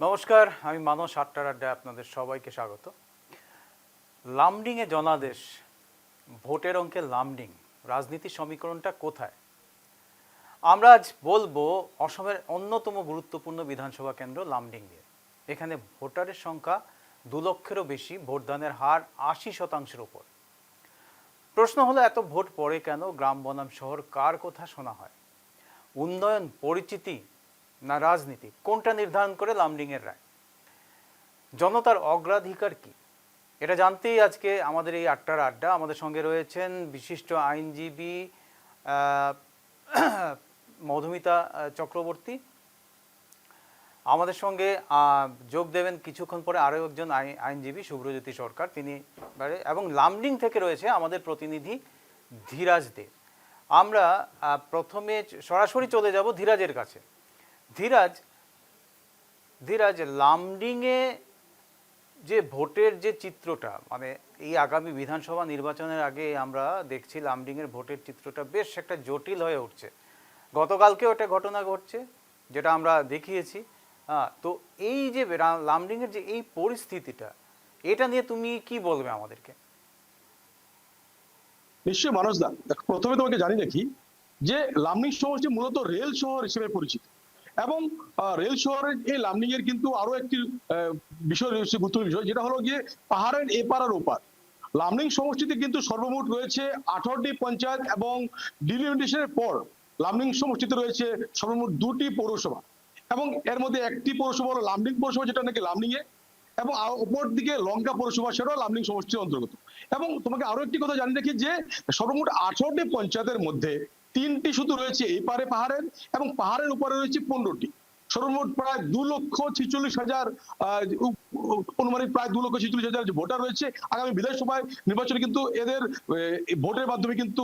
নমস্কার, আমি মানস আটটার আড্ডায় আপনাদের সবাইকে স্বাগত। লামডিংয়ে জনাদেশ, ভোটের অঙ্কে লামডিং, রাজনীতির সমীকরণটা কোথায়? আমরা আজ বলবো অসমের অন্যতম গুরুত্বপূর্ণ বিধানসভা কেন্দ্র লামডিং নিয়ে। এখানে ভোটারের সংখ্যা 2 লক্ষেরও বেশি, ভোটদানের হার 80%-এর উপর। প্রশ্ন হলো, এত ভোট পড়ে কেন? গ্রাম বনাম শহর কার কথা শোনা হয়? উন্নয়ন, পরিচিতি না রাজনীতি, কোনটা নির্ধারণ করে লামডিংয়ের রায়? জনতার অগ্রাধিকার কি? এটা জানতেই আজকে আমাদের এই আটটার আড্ডা। আমাদের সঙ্গে রয়েছেন বিশিষ্ট আইনজীবী মধুমিতা চক্রবর্তী। আমাদের সঙ্গে যোগ দেবেন কিছুক্ষণ পরে আরও একজন আইনজীবী শুভ্রজ্যোতি সরকার, তিনি এবং লামডিং থেকে রয়েছে আমাদের প্রতিনিধি ধীরাজ দে। আমরা প্রথমে সরাসরি চলে যাব ধীরাজের কাছে। ধীরাজ, লামডিংয়ে যে ভোটের যে চিত্রটা, মানে এই আগামী বিধানসভা নির্বাচনের আগে আমরা দেখছি লামডিংয়ের ভোটের চিত্রটা বেশ একটা জটিল হয়ে উঠছে। গতকালকেও একটা ঘটনা ঘটছে যেটা আমরা দেখিয়েছি। তো এই যে লামডিংয়ের যে এই পরিস্থিতিটা, এটা নিয়ে তুমি কি বলবে আমাদেরকে? নিশ্চয়ই মানুষ দা, প্রথমে তোমাকে জানি রাখি যে লামডিং সমষ্টি মূলত রেল শহর হিসেবে পরিচিত এবং রেল শহরের এই লামডিং এর কিন্তু আরো একটি বিষয় রয়েছে, গুরুত্বপূর্ণ বিষয়, যেটা হলো গিয়ে পাহাড়ের এপার আর ওপার। লামডিং সমষ্টিতে কিন্তু সর্বমোট রয়েছে 18টি পঞ্চায়েত এবং ডিলিমিটেশনের পর লামডিং সমষ্টিতে রয়েছে সর্বমোট 2টি পৌরসভা এবং এর মধ্যে একটি পৌরসভা হলো লামডিং পৌরসভা, যেটা নাকি লামডিং এ, এবং অপর দিকে লঙ্কা পৌরসভা, সেটাও লামডিং সমষ্টির অন্তর্গত। এবং তোমাকে আরো একটি কথা জানিয়ে রাখি যে সর্বমোট 18টি পঞ্চায়েতের মধ্যে 3টি শুধু রয়েছে এই পারে পাহাড়ের এবং পাহাড়ের উপরে রয়েছে 15টি। সর্বমোট প্রায় 2,46,000 অনুমানিক প্রায় 2,46,000 ভোটার রয়েছে। আগামী বিধানসভায় নির্বাচনে কিন্তু এদের ভোটের মাধ্যমে কিন্তু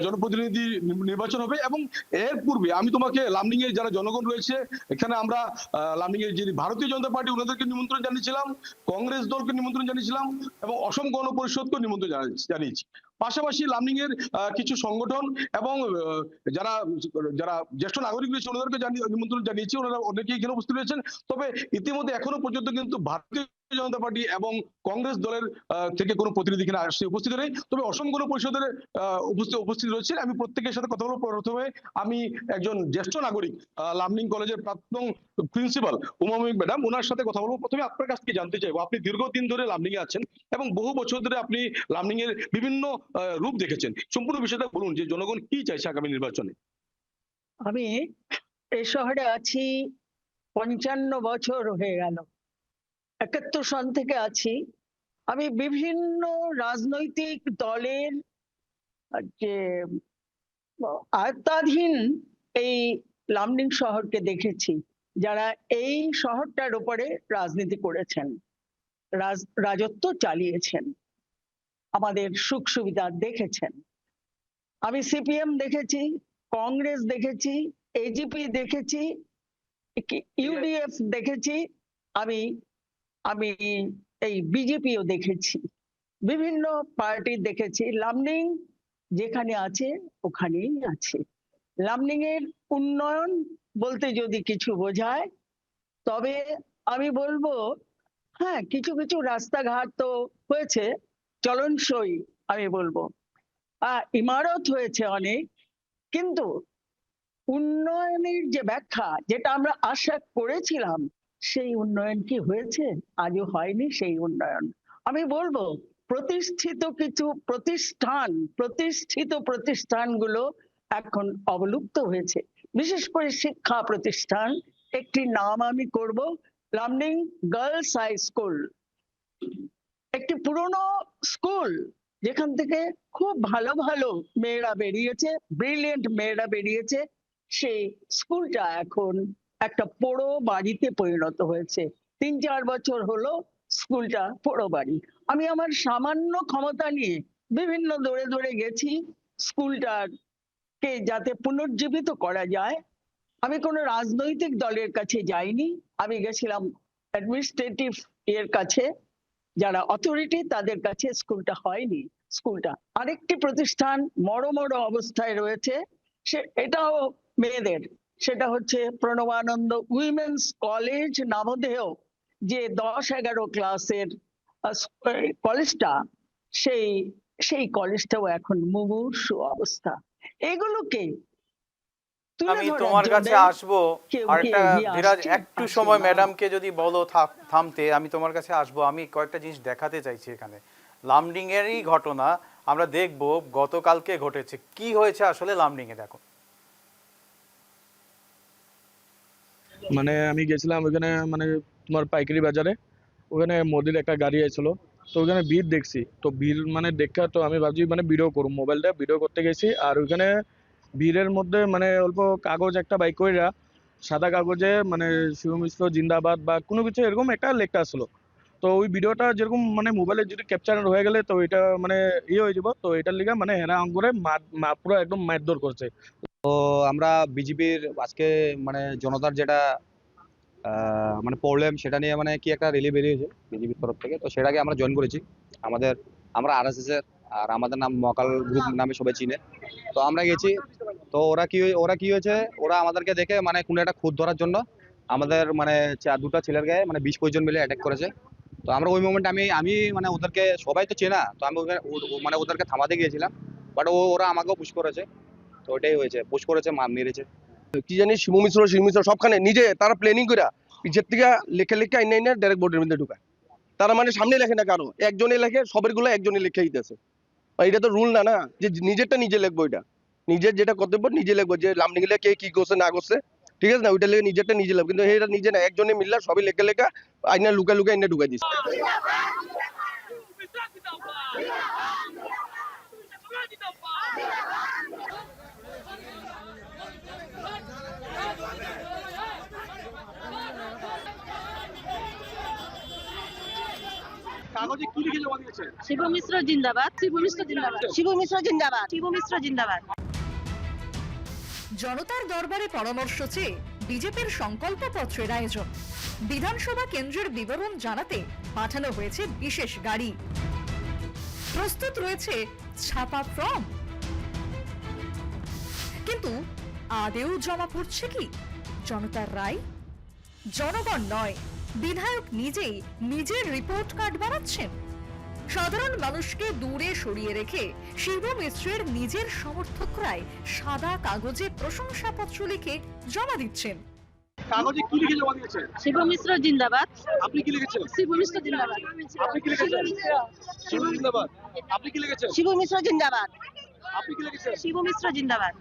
জনপ্রতিনিধি নির্বাচন হবে। এবং এর পূর্বে আমি তোমাকে লামডিং এর যারা জনগণ রয়েছে, এখানে আমরা লামডিং এর যে ভারতীয় জনতা পার্টি, ওনাদেরকে নিমন্ত্রণ জানিয়েছিলাম, কংগ্রেস দলকে নিমন্ত্রণ জানিয়েছিলাম এবং অসম গণ পরিষদকে নিমন্ত্রণ জানিয়েছি। পাশাপাশি লামডিং এর কিছু সংগঠন এবং যারা যারা জ্যেষ্ঠ নাগরিক রয়েছে ওনাদেরকে নিমন্ত্রণ জানিয়েছি, ওনারা অনেকেই এখানে উপস্থিত রয়েছেন। তবে ইতিমধ্যে এখনো পর্যন্ত কিন্তু ভারতীয় জনতা পার্টি এবং কংগ্রেস দলের থেকে কোনো প্রতিনিধি এখানে আসছে উপস্থিত নেই। তবে অসম গণ পরিষদের উপস্থিত রয়েছে। আমি প্রত্যেকের সাথে কথা বলবো। প্রথমে আমি একজন জ্যেষ্ঠ নাগরিক, লামডিং কলেজের প্রাক্তন প্রিন্সিপাল উমামিক ম্যাডাম, ওনার সাথে কথা বলবো। প্রথমে আপনার কাছ থেকে জানতে চাইবো, আপনি দীর্ঘদিন ধরে লামডিং এ আছেন এবং বহু বছর ধরে আপনি লামডিং এর বিভিন্ন রূপ দেখেছেন। সম্পূর্ণ বিষয়টা বলুন যে জনগণ কি চাইছে আগামী নির্বাচনে। আমি এই শহরে আছি 55 বছর হয়ে গেল। 71 সন থেকে আছি। আমি বিভিন্ন রাজনৈতিক দলের যে আয়ত্তাধীন এই লামডিং শহরকে দেখেছি, যারা এই শহরটার উপরে রাজনীতি করেছেন, রাজত্ব চালিয়েছেন, আমাদের সুখ সুবিধা দেখেছেন। আমি সিপিএম দেখেছি, কংগ্রেস দেখেছি, এজিপি দেখেছি, ইউডিএফ দেখেছি, আমি আমি এই বিজেপিও দেখেছি, বিভিন্ন পার্টি দেখেছি। লামডিং যেখানে আছে ওখানেই আছে। লামডিং এর উন্নয়ন বলতে যদি কিছু বোঝায়, তবে আমি বলবো হ্যাঁ, কিছু কিছু রাস্তাঘাট তো হয়েছে চলনসই, আমি বলবো ইমারত হয়েছে অনেক, কিন্তু উন্নয়নের যে ব্যাখ্যা, যেটা আমরা আশা করেছিলাম, সেই উন্নয়ন কি হয়েছে? আজও হয়নি সেই উন্নয়ন। আমি বলবো প্রতিষ্ঠিত কিছু প্রতিষ্ঠানগুলো এখন অবলুপ্ত হয়েছে, বিশেষ করে শিক্ষা প্রতিষ্ঠান। একটি নাম আমি করব, লামডিং গার্লস হাই স্কুল, একটি পুরনো স্কুল, যেখান থেকে খুব ভালো ভালো মেয়েরা বেরিয়েছে, ব্রিলিয়েন্ট মেয়েরা বেরিয়েছে। সেই স্কুলটা এখন একটা পোড়ো বাড়িতে পরিণত হয়েছে। 3-4 বছর হলো স্কুলটা পোড়ো বাড়ি। আমি আমার সামান্য ক্ষমতা নিয়ে বিভিন্ন দৌড়ে দৌড়ে গেছি স্কুলটাকে যাতে পুনর্জীবিত করা যায়। আমি কোনো রাজনৈতিক দলের কাছে যাইনি, আমি গেছিলাম অ্যাডমিনিস্ট্রেটিভ এর কাছে, যারা অথরিটি, তাদের কাছে। স্কুলটা হয়নি। স্কুলটা আরেকটি প্রতিষ্ঠান মরমর অবস্থায় রয়েছে, এটাও মেয়েদের, সেটা হচ্ছে প্রণবানন্দ উইমেন্স কলেজ নামধেয় যে 10-11 ক্লাসের কলেজটা, সেই কলেজটাও এখন মুমূর্ষু অবস্থা। এগুলোকে তুলে আমি ধরার তোমার কাছে জন্যে আসবো কেউ আর কি একটা এগিয়ে বিরাজ আসছে? একটু আসছে সময় না। ম্যাডামকে যদি বলো থামতে, আমি তোমার কাছে আসবো। আমি কয়েকটা জিনিস দেখাতে চাইছি এখানে। লামডিং এরই ঘটনা আমরা দেখব, গতকালকে ঘটেছে। কি হয়েছে আসলে লামডিং এ, দেখো। মানে আমি গেছিলাম ওখানে, মানে তোমার পাইকারি বাজারে, ওখানে মোদির একটা গাড়ি আসছিল। তো ওখানে ভিড় দেখছি, তো ভিড় মানে দেখা তো আমি ভাবছি মানে ভিডিও করব, মোবাইলটা ভিডিও করতে গেছি। আর ওখানে ভিড়ের মধ্যে মানে অল্প কাগজ একটা বাইক কইরা, সাদা কাগজে মানে শিব মিশ্র জিন্দাবাদ বা কোনো কিছু এরকম একটা লেখা আসলো। তো ওই ভিডিওটা যেরকম মানে মোবাইলে যদি ক্যাপচার হয়ে গেলে তো এটা মানে হয়ে যাব। তো এটার লিগে মানে হেরা করে পুরো একদম মারধর করছে। আমরা বিজেপির আজকে মানে জনতার যেটা মানে প্রবলেম সেটা নিয়ে মানে কি একটা র্যালি বেরিয়েছে বিজেপির তরফ থেকে, তো সেটাকে আমরা জয়েন করেছি। আমরা আরএসএস এর, আর আমাদের নাম মহাকাল গ্রুপ নামে সবাই চিনে। তো আমরা গেছি, তো ওরা কি হয়েছে, ওরা আমাদেরকে দেখে মানে কোনো একটা খুঁত ধরার জন্য আমাদের মানে দুটো ছেলের গায়ে মানে 20-25 জন মিলে অ্যাটাক করেছে। তো আমরা ওই মোমেন্টে আমি মানে ওদেরকে সবাই তো চেনা, তো আমি মানে ওদেরকে থামাতে গিয়েছিলাম, বাট ওরা আমাকেও পুশ করেছে। তো ওইটাই হয়েছে, পুশ করেছে, মেরেছে। কি জানি শিব মিশ্র সবখানে নিজে তারা প্ল্যানিং করে পিছের থেকে লেখা আইনা ডাইরেক্ট বোর্ডের মধ্যে ঢুকায়। তারা মানে সামনে লেখে না কারো, একজনে লেখে, সবের গুলো একজনে লিখে দিতেছে। এটা তো রুল না, যে নিজেরটা নিজে লিখবো, এটা নিজের যেটা কর্তব্য নিজে লিখবো, যে লামডিং এ কে কি করছে না করছে, ঠিক আছে না, ওইটা লেগে নিজেরটা নিজে লিখবো। কিন্তু এটা নিজে না, একজনে মিললে সবই লেখা আইনা লুকা আইনা ঢুকাই দিচ্ছে। কাগজে কি লিখে জমা দিয়েছে? শিব মিশ্র জিন্দাবাদ, শিব মিশ্র জিন্দাবাদ, শিব মিশ্র জিন্দাবাদ, শিব মিশ্র জিন্দাবাদ। জনতার দরবারে পরামর্শ চেয়ে বিজেপির সংকল্প পত্রের আয়োজন। বিধানসভা কেন্দ্রের বিবরণ জানাতে পাঠানো হয়েছে বিশেষ গাড়ি। প্রস্তুত রয়েছে ছাপা ফর্ম। কিন্তু আদেও জমা পড়ছে কি জনতার রায়? জনগণ নয়, বিধায়ক নিজেই নিজের রিপোর্ট কার্ড বানাচ্ছেন। সাধারণ মানুষকে দূরে সরিয়ে রেখে শিব মিশ্রের নিজের সমর্থকরাই সাদা কাগজে প্রশংসাপত্র লিখে জমা দিচ্ছেন। কাগজে কি লিখে জমা দিয়েছে? শিব মিশ্র জিন্দাবাদ, আপনি কি লিখেছেন? শিব মিশ্র জিন্দাবাদ, আপনি কি লিখেছেন? শিব জিন্দাবাদ। আপনি কি লিখেছেন? শিব মিশ্র জিন্দাবাদ, আপনি কি লিখেছেন? শিব মিশ্র জিন্দাবাদ।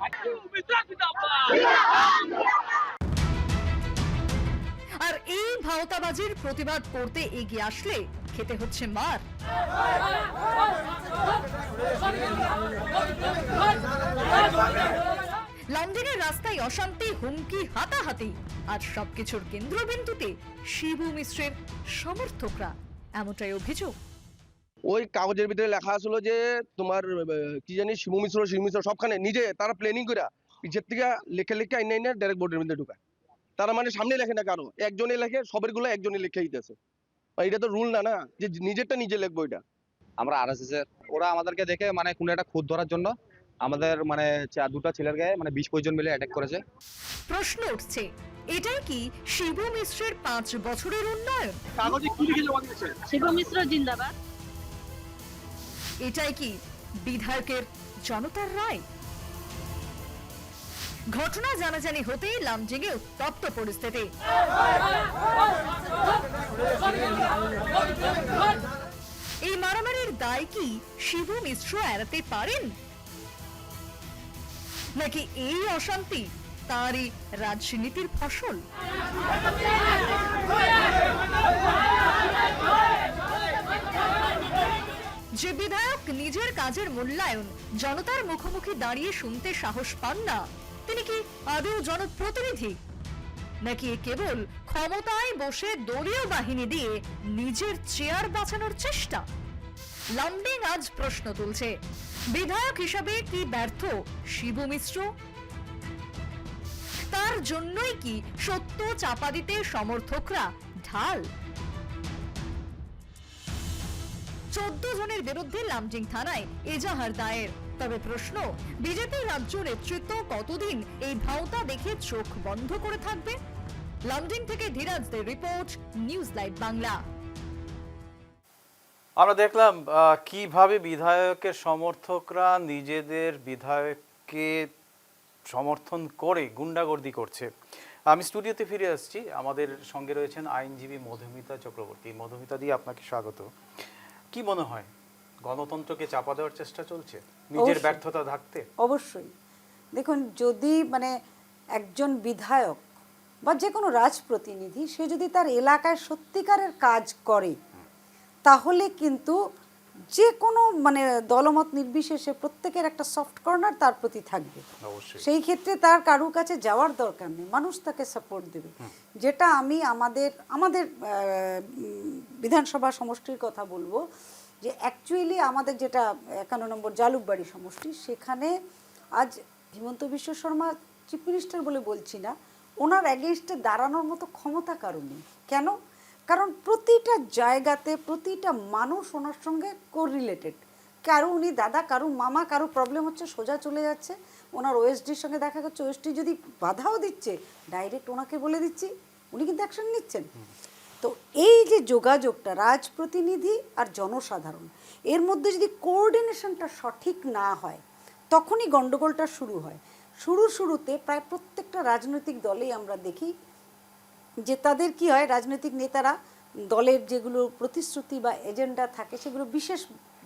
আর এই ভাওতাবাজির প্রতিবাদ করতে এগিয়ে আসলে খেতে হচ্ছে মার। লন্ডনের রাস্তায় অশান্তি, হুমকি, হাতাহাতি, আর সবকিছুর কেন্দ্রবিন্দুতে শিবু মিশ্রের সমর্থকরা, এমনটাই অভিযোগ। ওই কাগজের ভিতরে লেখা আসলো যে তোমার কি জানি শিব মিশ্র সবখানে নিজে তারা প্ল্যানিং করে পিছের থেকে লেখা আইনা ডাইরেক্ট বোর্ডের মধ্যে ঢুকায়। তারা মানে সামনে লেখে না কারো, একজনে লেখে, সবের গুলো একজনে লিখে দিতেছে। এটা তো রুল না, যে নিজেরটা নিজে লিখবো, এটা আমরা আরএসএস এর, ওরা আমাদেরকে দেখে মানে কোনো একটা খুঁত ধরার জন্য আমাদের মানে দুটো ছেলের গায়ে মানে 20-25 জন মিলে অ্যাটাক করেছে। প্রশ্ন উঠছে, এটাই কি শিবু মিশ্রের 5 বছরের উন্নয়ন? কাগজে কি লিখে জমা দিয়েছে? শিব মিশ্র জিন্দাবাদ। এটাই কি বিধায়কের জনতার রায়? ঘটনা জানাজানি হতেই লামডিংয়ে উত্তপ্ত পরিস্থিতি। এই মারামারির দায় কি শিবু মিশ্র এড়াতে পারেন, নাকি এই অশান্তি তারই রাজনীতির ফসল? যে বিধায়ক নিজের কাজের মূল্যায়ন জনতার মুখোমুখি দাঁড়িয়ে শুনতে সাহস পান না, তিনি কি আদৌ জনপ্রতিনিধি, নাকি কেবল ক্ষমতায় বসে দলীয় বাহিনী দিয়ে নিজের চেয়ার বাঁচানোর চেষ্টা? লামডিং আজ প্রশ্ন তুলছে, বিধায়ক হিসাবে কি ব্যর্থ শিবু মিশ্র? তার জন্যই কি সত্য চাপা দিতে সমর্থকরা ঢাল? 14 জনের বিরুদ্ধে লামডিং থানায় এজাহার দায়ের। তবে প্রশ্ন, বিজেপি রাজ্য নেতৃত্ব কতদিন এই ভাওতা দেখে চোখ বন্ধ করে থাকবে? লন্ডন থেকে ধীরাজদের রিপোর্ট, নিউজ লাইভ বাংলা। আমরা দেখলাম কিভাবে বিধায়কের সমর্থকরা নিজেদের বিধায়ককে সমর্থন করে গুন্ডাগর্দি করছে। আমি স্টুডিওতে ফিরে আসছি, আমাদের সঙ্গে রয়েছেন আইনজীবী মধুমিতা চক্রবর্তী। মধুমিতা দিয়ে আপনাকে স্বাগত। কি মনে হয়, গণতন্ত্রকে চাপা দেওয়ার চেষ্টা চলছে নিজের ব্যর্থতা ঢাকতে? অবশ্যই। দেখুন, যদি একজন বিধায়ক বা যে কোনো রাজপ্রতিনিধি সে যদি তার এলাকায় সত্যিকারের কাজ করে, তাহলে কিন্তু যে কোনো দলমত নির্বিশেষে প্রত্যেকের একটা সফট কর্নার তার প্রতি থাকবে। সেই ক্ষেত্রে তার কারুর কাছে যাওয়ার দরকার নেই, মানুষ তাকে সাপোর্ট দেবে। যেটা আমি আমাদের বিধানসভা সমষ্টির কথা বলবো, যে অ্যাকচুয়ালি আমাদের যেটা 51 নম্বর জালুকবাড়ি সমষ্টি, সেখানে আজ হিমন্ত বিশ্ব শর্মা চিফ মিনিস্টার বলে বলছি না, ওনার অ্যাগেনস্টে দাঁড়ানোর মতো ক্ষমতা কারণ নেই। কেন? কারণ প্রতিটা জায়গাতে প্রতিটা মানুষ ওনার সঙ্গে কোরিলেটেড। কারো উনি দাদা, কারো মামা, কারো প্রবলেম হচ্ছে সোজা চলে যাচ্ছে ওনার ওএসডির সঙ্গে দেখা করছে, ওএসডি যদি বাধাও দিচ্ছে ডাইরেক্ট ওনাকে বলে দিচ্ছি, উনি কিন্তু অ্যাকশন নিচ্ছেন। তো এই যে যোগাযোগটা রাজপ্রতিনিধি আর জনসাধারণ, এর মধ্যে যদি কোঅর্ডিনেশনটা সঠিক না হয়, তখনই গন্ডগোলটা শুরু হয়। শুরুতে প্রায় প্রত্যেকটা রাজনৈতিক দলেই আমরা দেখি যে তাদের কি হয়, রাজনৈতিক নেতারা দলের যেগুলো প্রতিশ্রুতি বা এজেন্ডা থাকে সেগুলো বিশেষ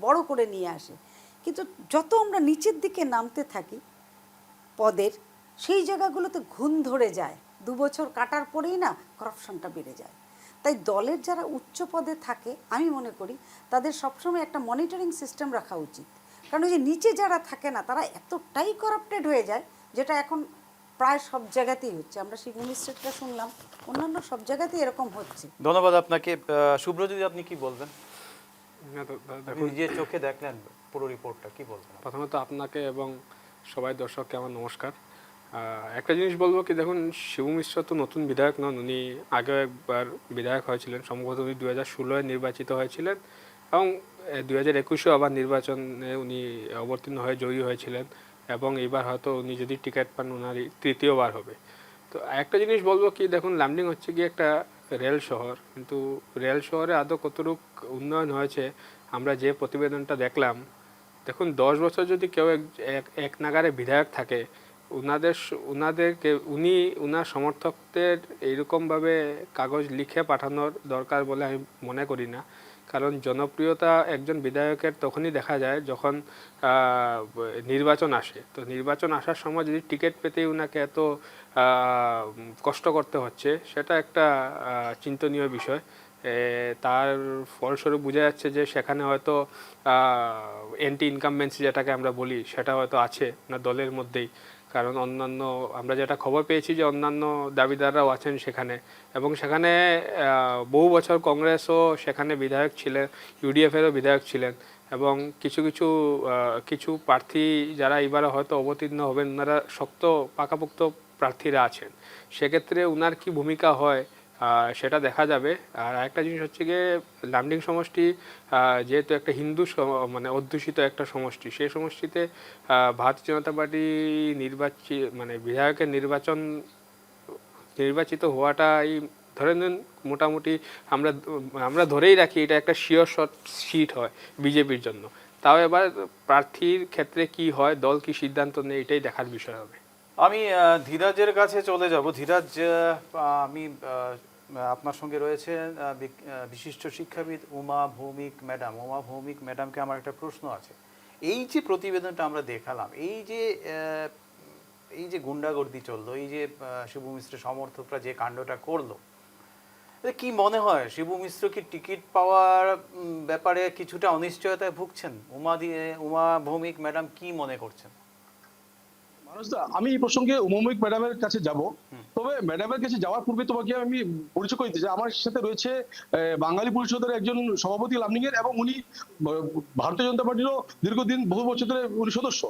বড় করে নিয়ে আসে, কিন্তু যত আমরা নিচের দিকে নামতে থাকি পদের, সেই জায়গাগুলোতে ঘুণ ধরে যায়। 2 বছর কাটার পরেই না করাপশনটা বেড়ে যায়। তাই দলের যারা উচ্চ পদে থাকে, আমি মনে করি তাদের সবসময় একটা মনিটরিং সিস্টেম রাখা উচিত। কারণ ওই যে নিচে যারা থাকে না, তারা এতটাই করাপ্টেড হয়ে যায়, যেটা এখন প্রায় সব জায়গাতেই হচ্ছে। আমরা শিবু মিস্ত্রিটা শুনলাম, অন্যান্য সব জায়গাতেই এরকম হচ্ছে। ধন্যবাদ আপনাকে। শুভ্রজিৎ, আপনি কি বলবেন? নিজের চোখে দেখলেন পুরো রিপোর্টটা, কি বলবেন? প্রথমত আপনাকে এবং সবাই দর্শককে আমার নমস্কার। একটা জিনিস বলবো কি, দেখুন, শিবু মিশ্র তো নতুন বিধায়ক নন, উনি আগেও একবার বিধায়ক হয়েছিলেন। সম্ভবত উনি 2016-এ নির্বাচিত হয়েছিলেন এবং 2021-এও আবার নির্বাচনে উনি অবতীর্ণ হয়ে জয়ী হয়েছিলেন, এবং এবার হয়তো উনি যদি টিকিট পান ওনারই তৃতীয়বার হবে। তো একটা জিনিস বলবো কি, দেখুন, লামডিং হচ্ছে কি একটা রেল শহর, কিন্তু রেল শহরে আদৌ কতটুক উন্নয়ন হয়েছে আমরা যে প্রতিবেদনটা দেখলাম, দেখুন, 10 বছর যদি কেউ এক নাগারে বিধায়ক থাকে, উনাদেরকে উনার সমর্থকদের এইরকমভাবে কাগজ লিখে পাঠানোর দরকার বলে আমি মনে করি না। কারণ জনপ্রিয়তা একজন বিধায়কের তখনই দেখা যায় যখন নির্বাচন আসে। তো নির্বাচন আসার সময় যদি টিকিট পেতেই উনাকে এত কষ্ট করতে হচ্ছে, সেটা একটা চিন্তনীয় বিষয়। তার ফলস্বরূপ বোঝা যাচ্ছে যে সেখানে হয়তো অ্যান্টি ইনকামবেন্সি যেটাকে আমরা বলি, সেটা হয়তো আছে না দলের মধ্যেই। কারণ অন্যান্য আমরা যেটা খবর পেয়েছি যে অন্যান্য দাবিদাররাও আছেন সেখানে, এবং সেখানে বহু বছর কংগ্রেসও সেখানে বিধায়ক ছিলেন, ইউডিএফেরও বিধায়ক ছিলেন, এবং কিছু প্রার্থী যারা এবারে হয়তো অবতীর্ণ হবেন, ওনারা শক্ত পাকাপোক্ত প্রার্থীরা আছেন। সেক্ষেত্রে ওনার কি ভূমিকা হয় সেটা দেখা যাবে। আর একটা জিনিস হচ্ছে গিয়ে, লামডিং সমষ্টি যেহেতু একটা হিন্দু অধ্যুষিত একটা সমষ্টি, সেই সমষ্টিতে ভারতীয় জনতা পার্টি বিধায়কের নির্বাচিত হওয়াটাই ধরে নিন মোটামুটি আমরা ধরেই রাখি এটা একটা শিওর শট সিট হয় বিজেপির জন্য। তাও এবার প্রার্থীর ক্ষেত্রে কি হয়, দল কি সিদ্ধান্ত নেয়, এটাই দেখার বিষয় হবে। আমি ধীরাজের কাছে চলে যাব। ধীরাজ, আমি আপনার সঙ্গে রয়েছেন বিশিষ্ট শিক্ষাবিদ উমা ভৌমিক ম্যাডাম। উমা ভৌমিক ম্যাডামকে আমার একটা প্রশ্ন আছে। এই যে প্রতিবেদনটা আমরা দেখালাম, এই যে গুন্ডাগর্দি চললো, এই যে শিবু মিশ্রের সমর্থকরা যে কাণ্ডটা করলো, কি মনে হয় শিবু মিশ্র কি টিকিট পাওয়ার ব্যাপারে কিছুটা অনিশ্চয়তায় ভুগছেন? উমা ভৌমিক ম্যাডাম কি মনে করছেন? মানুষদা, আমি এই প্রসঙ্গে উমামিক ম্যাডামের কাছে যাব, তবে ম্যাডামের কাছে যাওয়ার পূর্বে তোমাকে আমি পরিচয় করে দিতে চাই। আমার সাথে রয়েছে বাঙালি পরিষদের একজন সভাপতি লামডিং এর, এবং উনি ভারতীয় জনতা পার্টিরও দীর্ঘদিন বহু বছর ধরে উনি সদস্য।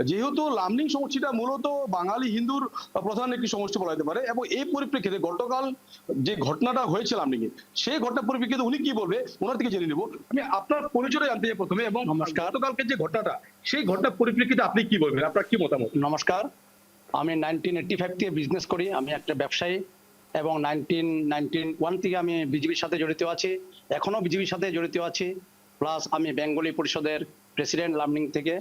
যেহেতু লামডিং সমষ্টিটা মূলত বাঙালি হিন্দুর প্রধান একটি সমষ্টি বলা যেতে পারে, এবং এই পরিপ্রেক্ষিতে গতকাল যে ঘটনাটা হয়েছে লামডিং এ, সেই ঘটনার পরিপ্রেক্ষিতে উনি কি বলবে ওনার থেকে জেনে নেব। আমি আপনার পরিচয় জানতে চাই প্রথমে, এবং গতকালকে যে ঘটনাটা, সেই ঘটনার পরিপ্রেক্ষিতে আপনি কি বলবেন, আপনার কি মতামত? নমস্কার, আমি 1985 থেকে বিজনেস করি। আমি একটা ব্যবসায়ী, এবং 1991 থেকে আমি বিজেপির সাথে জড়িত আছি, এখনো বিজেপির সাথে জড়িত আছি। প্লাস আমি বেঙ্গলি পরিষদের প্রেসিডেন্ট লামডিং থেকে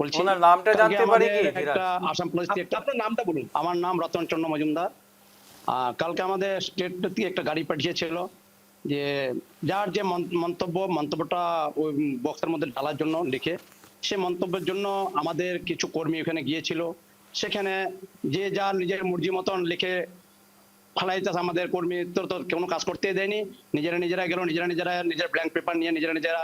বলছি। ওনার নামটা জানতে পারি কি? একটা আসাম পুলিশ থেকে আপনার নামটা বলুন। আমার নাম রতন চন্দ্র মজুমদার। কালকে আমাদের স্টেট থেকে একটা গাড়ি পাঠিয়েছিল, যে যার যে মন্তব্যটা ওই বক্সের মধ্যে ঢালার জন্য লিখে, সে মন্তব্যের জন্য আমাদের কিছু কর্মী ওখানে গিয়েছিল। সেখানে যে যার নিজের মর্জি মতন লিখে ফালাইতেছে। আমাদের কর্মী তো কোনো কাজ করতে দেয়নি, নিজেরা গেল, নিজের ব্ল্যাঙ্ক পেপার নিয়ে নিজেরা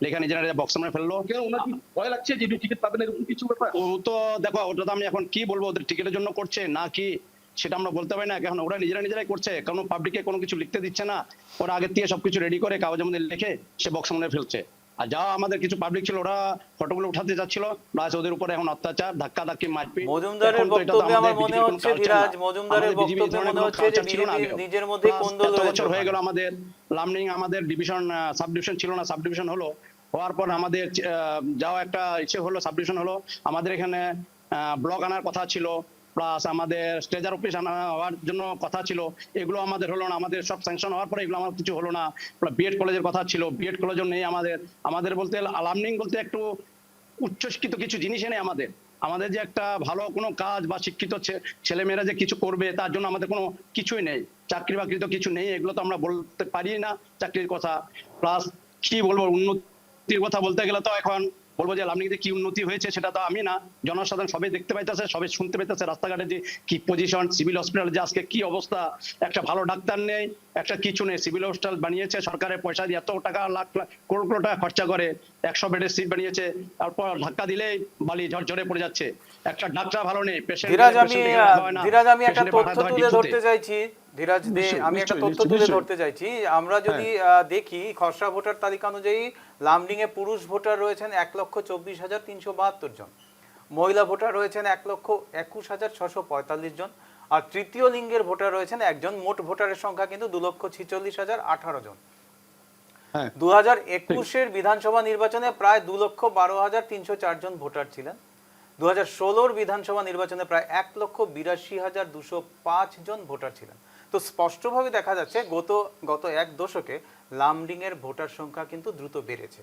লেখা নিজেরা বক্স সামনে ফেললো। ওনার কি ভয় লাগছে যে টিকিট পাবেন এরকম কিছু ব্যাপার? ও তো দেখো, ওটা তো আমি এখন কি বলবো, ওদের টিকিটের জন্য করছে না কি সেটা আমরা বলতে পারি না। এখন ওরা নিজেরাই করছে, কারণ পাবলিককে কোনো কিছু লিখতে দিচ্ছে না। ওরা আগের থেকে সবকিছু রেডি করে কাগজের মধ্যে লিখে সে বক্স সামনে ফেলছে। আর যা আমাদের কিছু পাবলিক ছিল, ওরা ফটোগুলো উঠাতে যাচ্ছিল, প্লাস ওদের উপরে এখন অত্যাচার, ধাক্কি মারপিট। মজুমদারের বক্তব্যে আমার মনে হচ্ছে, ধীরাজ মজুমদারের বক্তব্যে মনে হচ্ছে যে নিজের মধ্যে কোন্দল এত বছর হয়ে গেল আমাদের লামডিং, আমাদের ডিভিশন সাব ডিভিশন ছিল না, সাব ডিভিশন হলো। হওয়ার পর আমাদের যাওয়া একটা ইচ্ছে হলো, সাব ডিভিশন হলো। আমাদের এখানে ব্লক আনার কথা ছিল, প্লাস আমাদের স্টেজার অফিস হওয়ার জন্য কথা ছিল, এগুলো আমাদের হলো না। আমাদের সব স্যাংশন হওয়ার পরে এগুলো আমার কিছু হলো না। বিএড কলেজের কথা ছিল, বিএড কলেজও নেই আমাদের বলতে লামডিং বলতে একটু উচ্চশিক্ষিত কিছু জিনিসই নেই আমাদের যে একটা ভালো কোনো কাজ বা শিক্ষিত ছেলেমেয়েরা যে কিছু করবে, তার জন্য আমাদের কোনো কিছুই নেই। চাকরি বাকরি তো কিছু নেই, এগুলো তো আমরা বলতে পারি না চাকরির কথা। প্লাস কি বলবো, উন্নতির কথা বলতে গেলে তো এখন বলবো যে লামডিংতে কি উন্নতি হয়েছে সেটা তো আমি না, জনসাধারণ সবাই দেখতে পাইতেছে, সবাই শুনতে পাইতেছে। রাস্তাঘাটে যে কি পজিশন, সিভিল হসপিটাল যে আজকে কি অবস্থা, একটা ভালো ডাক্তার নেই, একটা কিছু নেই। সিভিল হসপিটাল বানিয়েছে সরকারের পয়সা দিয়ে, এত টাকা লাখ কোটি কোটি টাকা খরচা করে 100 বেডের সিট বানিয়েছে, তারপর ধাক্কা দিলেই বালি ঝরঝরে পড়ে যাচ্ছে। একটা ডাক্তার ভালো নেই, পেশেন্ট আমি একটা তথ্য তুলে ধরতে চাইছি। ধীরাজ দে, আমি একটা তথ্য তুলে ধরতে চাইছি। আমরা যদি দেখি খসড়া ভোটার তালিকা অনুযায়ী লামডিং এ পুরুষ ভোটার রয়েছেন 1,24,372 জন, মহিলা ভোটার রয়েছেন 1,21,645 জন, আর তৃতীয় লিঙ্গের ভোটার রয়েছেন একজন। মোট ভোটারের সংখ্যা কিন্তু 2,46,018 জন। 2021-এর বিধানসভা নির্বাচনে প্রায় 2,12,304 জন ভোটার ছিলেন। 2016-র বিধানসভা নির্বাচনে প্রায় 1,82,205 জন ভোটার ছিলেন। তো স্পষ্টভাবে দেখা যাচ্ছে গত এক দশকে লামডিং এর ভোটার সংখ্যা কিন্তু দ্রুত বেড়েছে।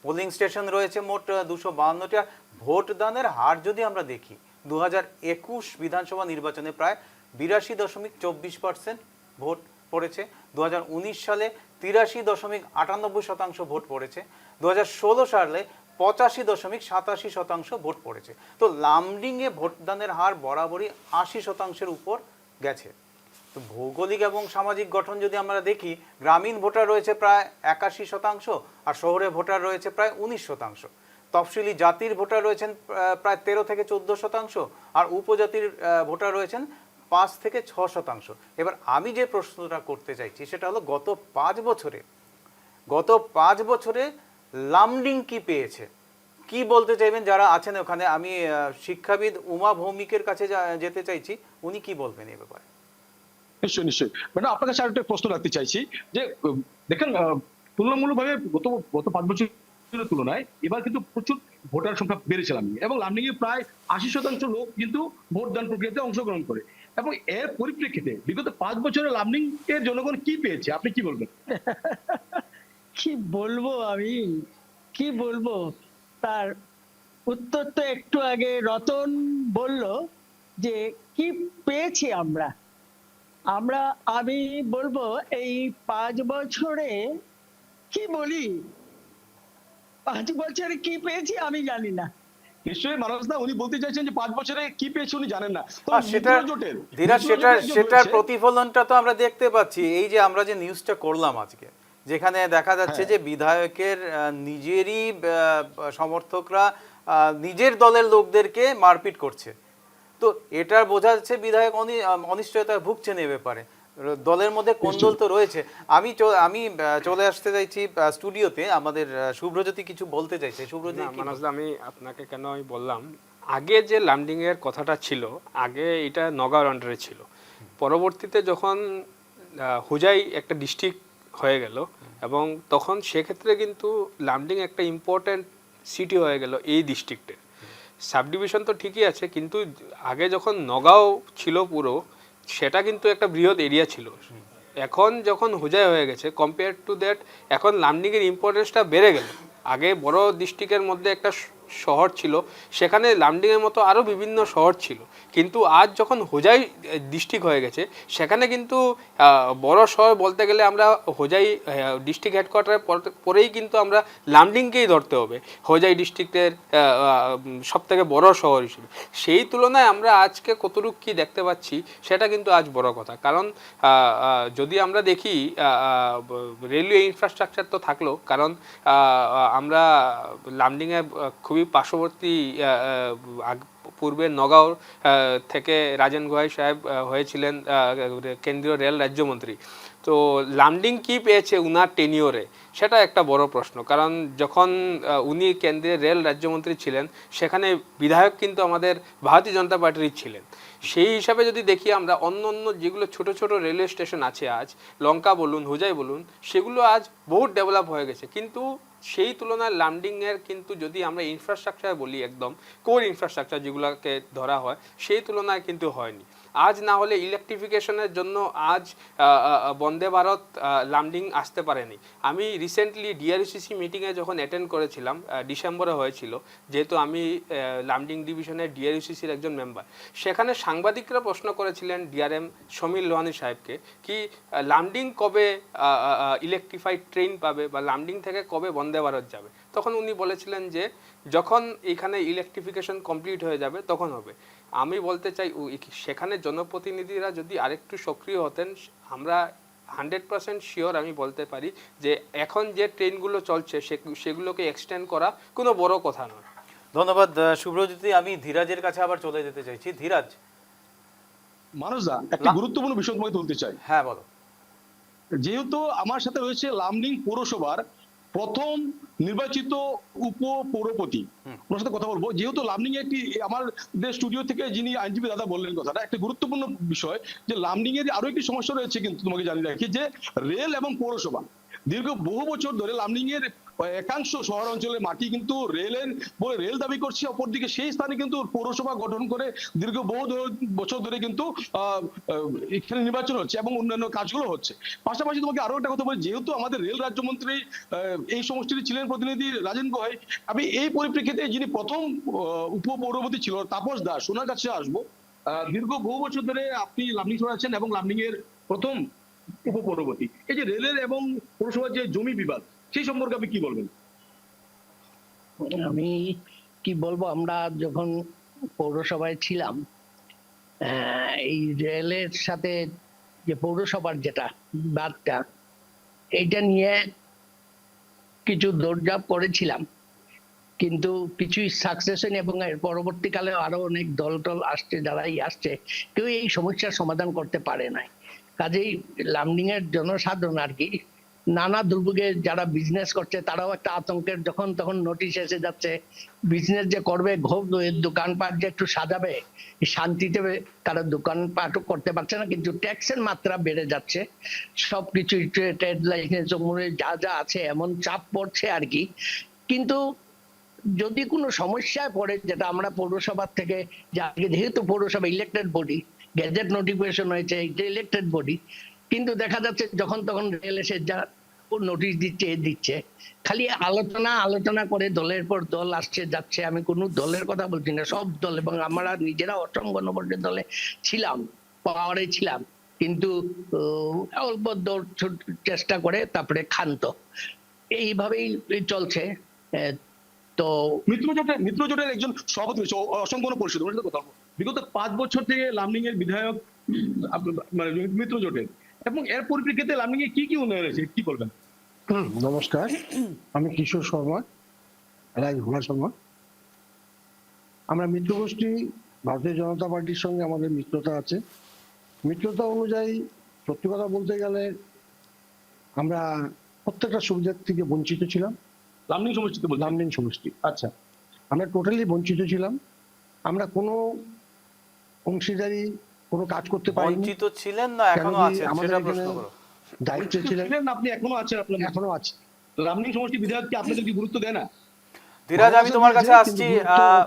পোলিং স্টেশন রয়েছে মোট 252টা। ভোটদানের হার যদি আমরা দেখি, 2021 বিধানসভা নির্বাচনে প্রায় 82.24% ভোট পড়েছে। 2019 সালে 83.98% ভোট পড়েছে। 2016 সালে 85.87% ভোট পড়েছে। তো লামডিং এ ভোটদানের হার বরাবরই 80%-এর উপর গেছে। তো ভৌগোলিক এবং সামাজিক গঠন যদি আমরা দেখি, গ্রামীণ ভোটার রয়েছে প্রায় 81%, আর শহরে ভোটার রয়েছে প্রায় 19%। তফসিলি জাতির ভোটার রয়েছেন প্রায় 13 থেকে 14%, আর উপজাতির ভোটার রয়েছেন 5 থেকে 6%। এবার আমি যে প্রশ্নটা করতে চাইছি সেটা হলো, গত 5 বছরে লামডিং কি পেয়েছে, কি বলতে চাইবেন যারা আছেন ওখানে? আমি শিক্ষাবিদ উমা ভৌমিকের কাছে যেতে চাইছি, উনি কি বলবেন এই ব্যাপারে? নিশ্চয়ই ম্যাডাম, আপনার কাছে আরেকটা প্রশ্ন রাখতে চাইছি যে দেখেন, তুলনামূলকভাবে গত 5 বছরের তুলনায় এবার কিন্তু প্রচুর ভোটার সংখ্যা বেড়েছে লামডিং, এবং লামডিং এ প্রায় 80% লোক কিন্তু ভোটদান প্রক্রিয়াতে অংশগ্রহণ করে। এবং এর পরিপ্রেক্ষিতে বিগত 5 বছরে লামডিং এর জনগণ কি পেয়েছে, আপনি কি বলবেন? কি বলবো তার উত্তর তো একটু আগে রতন বলল যে কি পেয়েছি আমি বলবো এই 5 বছরে কি বলি, 5 বছরে কি পেয়েছি আমি জানি না। নিশ্চয়ই মানুষদা, উনি বলতে চাইছেন যে 5 বছরে কি পেয়েছে উনি জানেন না। সেটার প্রতিফলনটা তো আমরা দেখতে পাচ্ছি। এই যে আমরা যে নিউজটা করলাম আজকে, যেখানে দেখা যাচ্ছে যে বিধায়কের নিজেরই সমর্থকরা নিজের দলের লোকদেরকে মারপিট করছে, তো এটার বোঝা যাচ্ছে বিধায়ক অনিশ্চয়তায় ভুগছেন এ ব্যাপারে। দলের মধ্যে কোন্দল তো রয়েছে। আমি চলে আসতে চাইছি স্টুডিওতে, আমাদের শুভ্রজ্যোতি কিছতি বলতে চাইছে। শুভ্রজ্যোতি মানসদা, আমি আপনাকে কেন আমি বললাম, আগে যে লামডিং এর কথাটা ছিল, আগে এটা নগাঁওর আন্ডারে ছিল। পরবর্তীতে যখন হুজাই একটা ডিস্ট্রিক্ট হয়ে গেল, এবং তখন সেক্ষেত্রে কিন্তু লামডিং একটা ইম্পর্ট্যান্ট সিটি হয়ে গেল এই ডিস্ট্রিক্টের। সাব ডিভিশন তো ঠিকই আছে, কিন্তু আগে যখন নগাঁও ছিল পুরো, সেটা কিন্তু একটা বৃহৎ এরিয়া ছিল। এখন যখন হুজাই হয়ে গেছে, কম্পেয়ার টু দ্যাট এখন লামডিংয়ের ইম্পর্টেন্সটা বেড়ে গেল। আগে বড় ডিস্ট্রিক্টের মধ্যে একটা শহর ছিল, সেখানে লামডিংয়ের মতো আরও বিভিন্ন শহর ছিল, কিন্তু আজ যখন হোজাই ডিস্ট্রিক্ট হয়ে গেছে, সেখানে কিন্তু বড় শহর বলতে গেলে আমরা হোজাই ডিস্ট্রিক্ট হেডকোয়ার্টারে পরেই কিন্তু আমরা লামডিংকেই ধরতে হবে হোজাই ডিস্ট্রিক্টের সবথেকে বড় শহর হিসেবে। সেই তুলনায় আমরা আজকে কতটুকু কী দেখতে পাচ্ছি সেটা কিন্তু আজ বড় কথা। কারণ যদি আমরা দেখি রেলওয়ে ইনফ্রাস্ট্রাকচার তো থাকলো, কারণ আমরা লামডিংয়ে খুবই পার্শ্ববর্তী পূর্বে নগাঁও থেকে রাজেন গোহাই সাহেব হয়েছিলেন কেন্দ্রীয় রেল রাজ্যমন্ত্রী। তো লামডিং কি পেয়েছে উনার টেনিওরে, সেটা একটা বড় প্রশ্ন। কারণ যখন উনি কেন্দ্রের রেল রাজ্যমন্ত্রী ছিলেন, সেখানে বিধায়ক কিন্তু আমাদের ভারতীয় জনতা পার্টির ছিলেন। সেই হিসাবে যদি দেখি আমরা অন্য অন্য যেগুলো ছোট ছোট রেলওয়ে স্টেশন আছে আজ, লঙ্কা বলুন, হুজাই বলুন, সেগুলো আজ বহুত ডেভেলপ হয়ে গেছে, কিন্তু সেই তুলনায় লামডিংয়ের কিন্তু যদি আমরা ইনফ্রাস্ট্রাকচার বলি, একদম কোর ইনফ্রাস্ট্রাকচার যেগুলোকে ধরা হয়, সেই তুলনায় কিন্তু হয়নি। আজ না হলে ইলেকট্রিফিকেশনের জন্য আজ বন্দে ভারত লামডিং আসতে পারেনি। আমি রিসেন্টলি ডিআরইউসিসি মিটিংয়ে যখন অ্যাটেন্ড করেছিলাম, ডিসেম্বরে হয়েছিল, যেহেতু আমি লামডিং ডিভিশনের ডিআরইউসিসির একজন মেম্বার, সেখানে সাংবাদিকরা প্রশ্ন করেছিলেন ডিআরএম সমীর লোহানি সাহেবকে কি লামডিং কবে ইলেকট্রিফাইড ট্রেন পাবে বা লামডিং থেকে কবে বন্দে ভারত যাবে। তখন উনি বলেছিলেন যে যখন এখানে ইলেকট্রিফিকেশন কমপ্লিট হয়ে যাবে তখন হবে। আমি বলতে চাই সেখানে জনপ্রতিনিধিরা যদি আরেকটু সক্রিয় হতেন, আমরা 100% শিওর আমি বলতে পারি যে এখন যে ট্রেনগুলো চলছে সেগুলোকে এক্সটেন্ড করা কোনো বড় কথা নয়। ধন্যবাদ শুভ্রজ্যোতি। আমি ধীরাজের কাছে আবার চলে যেতে চাইছি। ধীরাজ, মানুষদা, একটা গুরুত্বপূর্ণ বিষয় তোমাকে তুলতে চাই। হ্যাঁ বলো। যেহেতু আমার সাথে রয়েছে লামডিং পৌরসভার প্রথম নির্বাচিত উপ পৌরপতি, ওনার সাথে কথা বলবো। যেহেতু লামডিং একটি আমাদের স্টুডিও থেকে যিনি আইনজীবী দাদা বললেন কথাটা, একটা গুরুত্বপূর্ণ বিষয় যে লামডিং এর আরো একটি সমস্যা রয়েছে, কিন্তু তোমাকে জানিয়ে রাখি যে রেল এবং পৌরসভা দীর্ঘ বহু বছর ধরে লামডিং এর একাংশ শহর অঞ্চলের মাটি কিন্তু রেলের বলে রেল দাবি করছে, অপরদিকে সেই স্থানে কিন্তু পৌরসভা গঠন করে দীর্ঘ বহু বছর ধরে কিন্তু এখানে নির্বাচন হচ্ছে এবং অন্যান্য কাজগুলো হচ্ছে। পাশাপাশি তোমাকে আরো একটা কথা বলি, যেহেতু আমাদের রেল রাজ্যমন্ত্রী এই সমষ্টির ছিলেন প্রতিনিধি রাজেন গোহাই, আমি এই পরিপ্রেক্ষিতে যিনি প্রথম উপপৌরপতি ছিল তাপস দাস, ওনার কাছে আসবো। দীর্ঘ বহু বছর ধরে আপনি লামডিং শহরে আছেন এবং লামডিং এর প্রথম উপপৌরপতি। এই যে রেলের এবং পৌরসভার যে জমি বিবাদ, সেই সম্পর্কে আপনি কি বলবেন? আমি কি বলবো, আমরা যখন পৌরসভায় ছিলাম, এই রেলের সাথে যে পৌরসভার যেটা বাদটা, এইটা নিয়ে কিছু দৌড়ঝাঁপ করেছিলাম, কিন্তু কিছুই সাকসেস হয়নি। এবং এর পরবর্তীকালে আরো অনেক দল আসছে, যারাই আসছে কেউ এই সমস্যার সমাধান করতে পারে নাই। কাজেই লামডিং এর জনসাধারণ আর কি নানা দুর্ভোগে যারা বিজনেস করছে তারাও একটা আতঙ্কের, যখন তখন নোটিশ এসে যাচ্ছে, বিজনেস যে করবে, দোকানপাট যে একটু সাজাবে শান্তিতে, তারা দোকানপাটও করতে পারছে না, কিন্তু ট্যাক্সের মাত্রা বেড়ে যাচ্ছে। সবকিছু ট্রেড লাইসেন্স যা যা আছে এমন চাপ পড়ছে আর কি। কিন্তু যদি কোনো সমস্যায় পড়ে, যেটা আমরা পৌরসভা থেকে, যেহেতু পৌরসভা ইলেক্টেড বডি, গেজেট নোটিফিকেশন হয়েছে, এটা ইলেক্টেড বডি, কিন্তু দেখা যাচ্ছে যখন তখন রেল এসে যা নোটিশ দিচ্ছে, খালি আলোচনা করে দলের পর দল আসছে যাচ্ছে। আমি কোনো দলের কথা বলছি না, সব দল, এবং আমরা নিজেরা অসম গণপরিষদ দলে ছিলাম, পাওয়ারে ছিলাম, কিন্তু অল্প চেষ্টা করে তারপরে ক্ষান্ত, এইভাবেই চলছে। তো মিত্রজোটের একজন সভাপতি হয়েছে অসম গণপরিষদ, ওনার সাথে কথা বলবো। বিগত 5 বছর থেকে লামডিং এর বিধায়ক মানে মিত্রজোটের, এবং এর পরিপ্রেক্ষিতে লামডিং এ কি কি উন্নয়ন হয়েছে কি বলবেন? নমস্কার, আমি কিশোর শর্মা, রাজভুমা শর্মা। আমরা মিত্রগোষ্ঠী ভারতীয় জনতা পার্টির সঙ্গে আমাদের মিত্রতা আছে। মিত্রতা অনুযায়ী সত্যি কথা বলতে গেলে আমরা প্রত্যেকটা সুবিধার থেকে বঞ্চিত ছিলাম। লামডিং সমষ্টিতে বলছেন? লামডিং সমষ্টি আচ্ছা, আমরা টোটালি বঞ্চিত ছিলাম। আমরা কোনো অংশীদারি কোনো কাজ করতে পারিনি। বঞ্চিত ছিলেন না এখনো কেন কি আছেন আমাদের সেটা এখানে প্রশ্ন করো। দায়িত্বে ছিলেন, ছিলেন আপনি, এখনো আছেন? আপনার এখনো আছে। লামডিং সমষ্টি বিধায়ক কি আপনাদের কি গুরুত্ব দেয় না? ধীরাজ, আমি তোমার কাছে কিন্তু আসছি।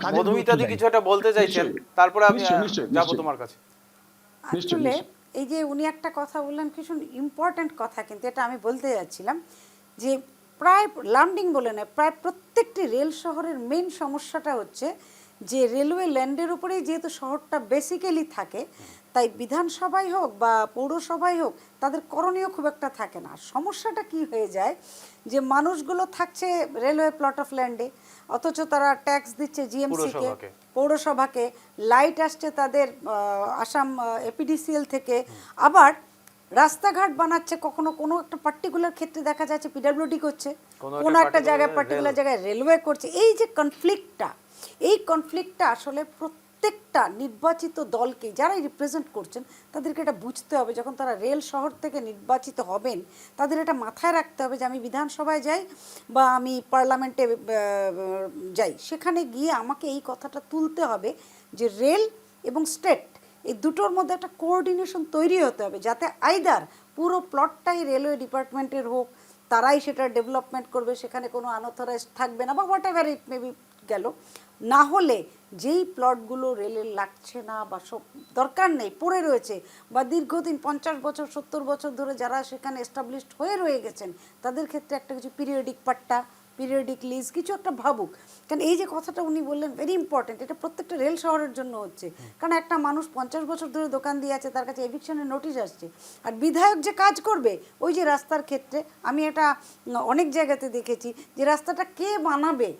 কাজের মধুমিতা দি গুরুত্ব কিছু একটা বলতে চাইছেন, নিশ্চয়ই, তারপরে আমি নিশ্চয়ই, নিশ্চয়ই, যাবো নিশ্চয়ই। তোমার কাছে। আসলে এই যে উনি একটা কথা বললেন ভীষণ ইম্পর্ট্যান্ট কথা, কিন্তু এটা আমি বলতে যাচ্ছিলাম যে প্রায় লামডিং বলে নয়, প্রায় প্রত্যেকটি রেল শহরের মেইন সমস্যাটা হচ্ছে যে রেলওয়ে ল্যান্ডের উপরেই যেহেতু শহরটা বেসিক্যালি থাকে, তাই বিধানসভাই হোক বা পৌরসভাই হোক তাদের করণীয় খুব একটা থাকে না। সমস্যাটা কি হয়ে যায় যে মানুষগুলো থাকছে রেলওয়ে প্লট অফ ল্যান্ডে, অথচ তারা ট্যাক্স দিচ্ছে জিএমসিকে, পৌরসভাকে, লাইট আসছে তাদের আসাম এপিডিসিএল থেকে, আবার রাস্তাঘাট বানাচ্ছে কখনো কোনো একটা পার্টিকুলার ক্ষেত্রে দেখা যাচ্ছে পিডব্লিউডি করছে, কোনো একটা জায়গায় পার্টিকুলার জায়গায় রেলওয়ে করছে। এই যে কনফ্লিক্টটা, এই কনফ্লিক্টটা আসলে প্রত্যেকটা নির্বাচিত দলকে যারাই রিপ্রেজেন্ট করছেন তাদেরকে এটা বুঝতে হবে। যখন তারা রেল শহর থেকে নির্বাচিত হবেন তাদের এটা মাথায় রাখতে হবে যে আমি বিধানসভায় যাই বা আমি পার্লামেন্টে যাই, সেখানে গিয়ে আমাকে এই কথাটা তুলতে হবে যে রেল এবং স্টেট এই দুটোর মধ্যে একটা কোঅর্ডিনেশন তৈরি হতে হবে, যাতে আইদার পুরো প্লটটাই রেলওয়ে ডিপার্টমেন্টের হোক, তারাই সেটা ডেভেলপমেন্ট করবে, সেখানে কোনো আনঅথরাইজড থাকবে না বা হোয়াট এভার ইট মেবি গেল। না হলে যেই প্লটগুলো রেলের লাগছে না বা সব দরকার নেই পড়ে রয়েছে, বা দীর্ঘদিন 50 বছর 70 বছর ধরে যারা সেখানে এস্টাবলিশড হয়ে রয়ে গেছেন, তাদের ক্ষেত্রে একটা কিছু পিরিয়ডিক পাট্টা, পিরিয়ডিক লিজ কিছু একটা ভাবুক। কারণ এই যে কথাটা উনি বললেন ভেরি ইম্পর্টেন্ট, এটা প্রত্যেকটা রেল শহরের জন্য হচ্ছে। কারণ একটা মানুষ 50 বছর ধরে দোকান দিয়ে আছে, তার কাছে এভিকশনের নোটিশ আসছে, আর বিধায়ক যে কাজ করবে ওই যে রাস্তার ক্ষেত্রে, আমি এটা অনেক জায়গাতে দেখেছি যে রাস্তাটা কে বানাবে,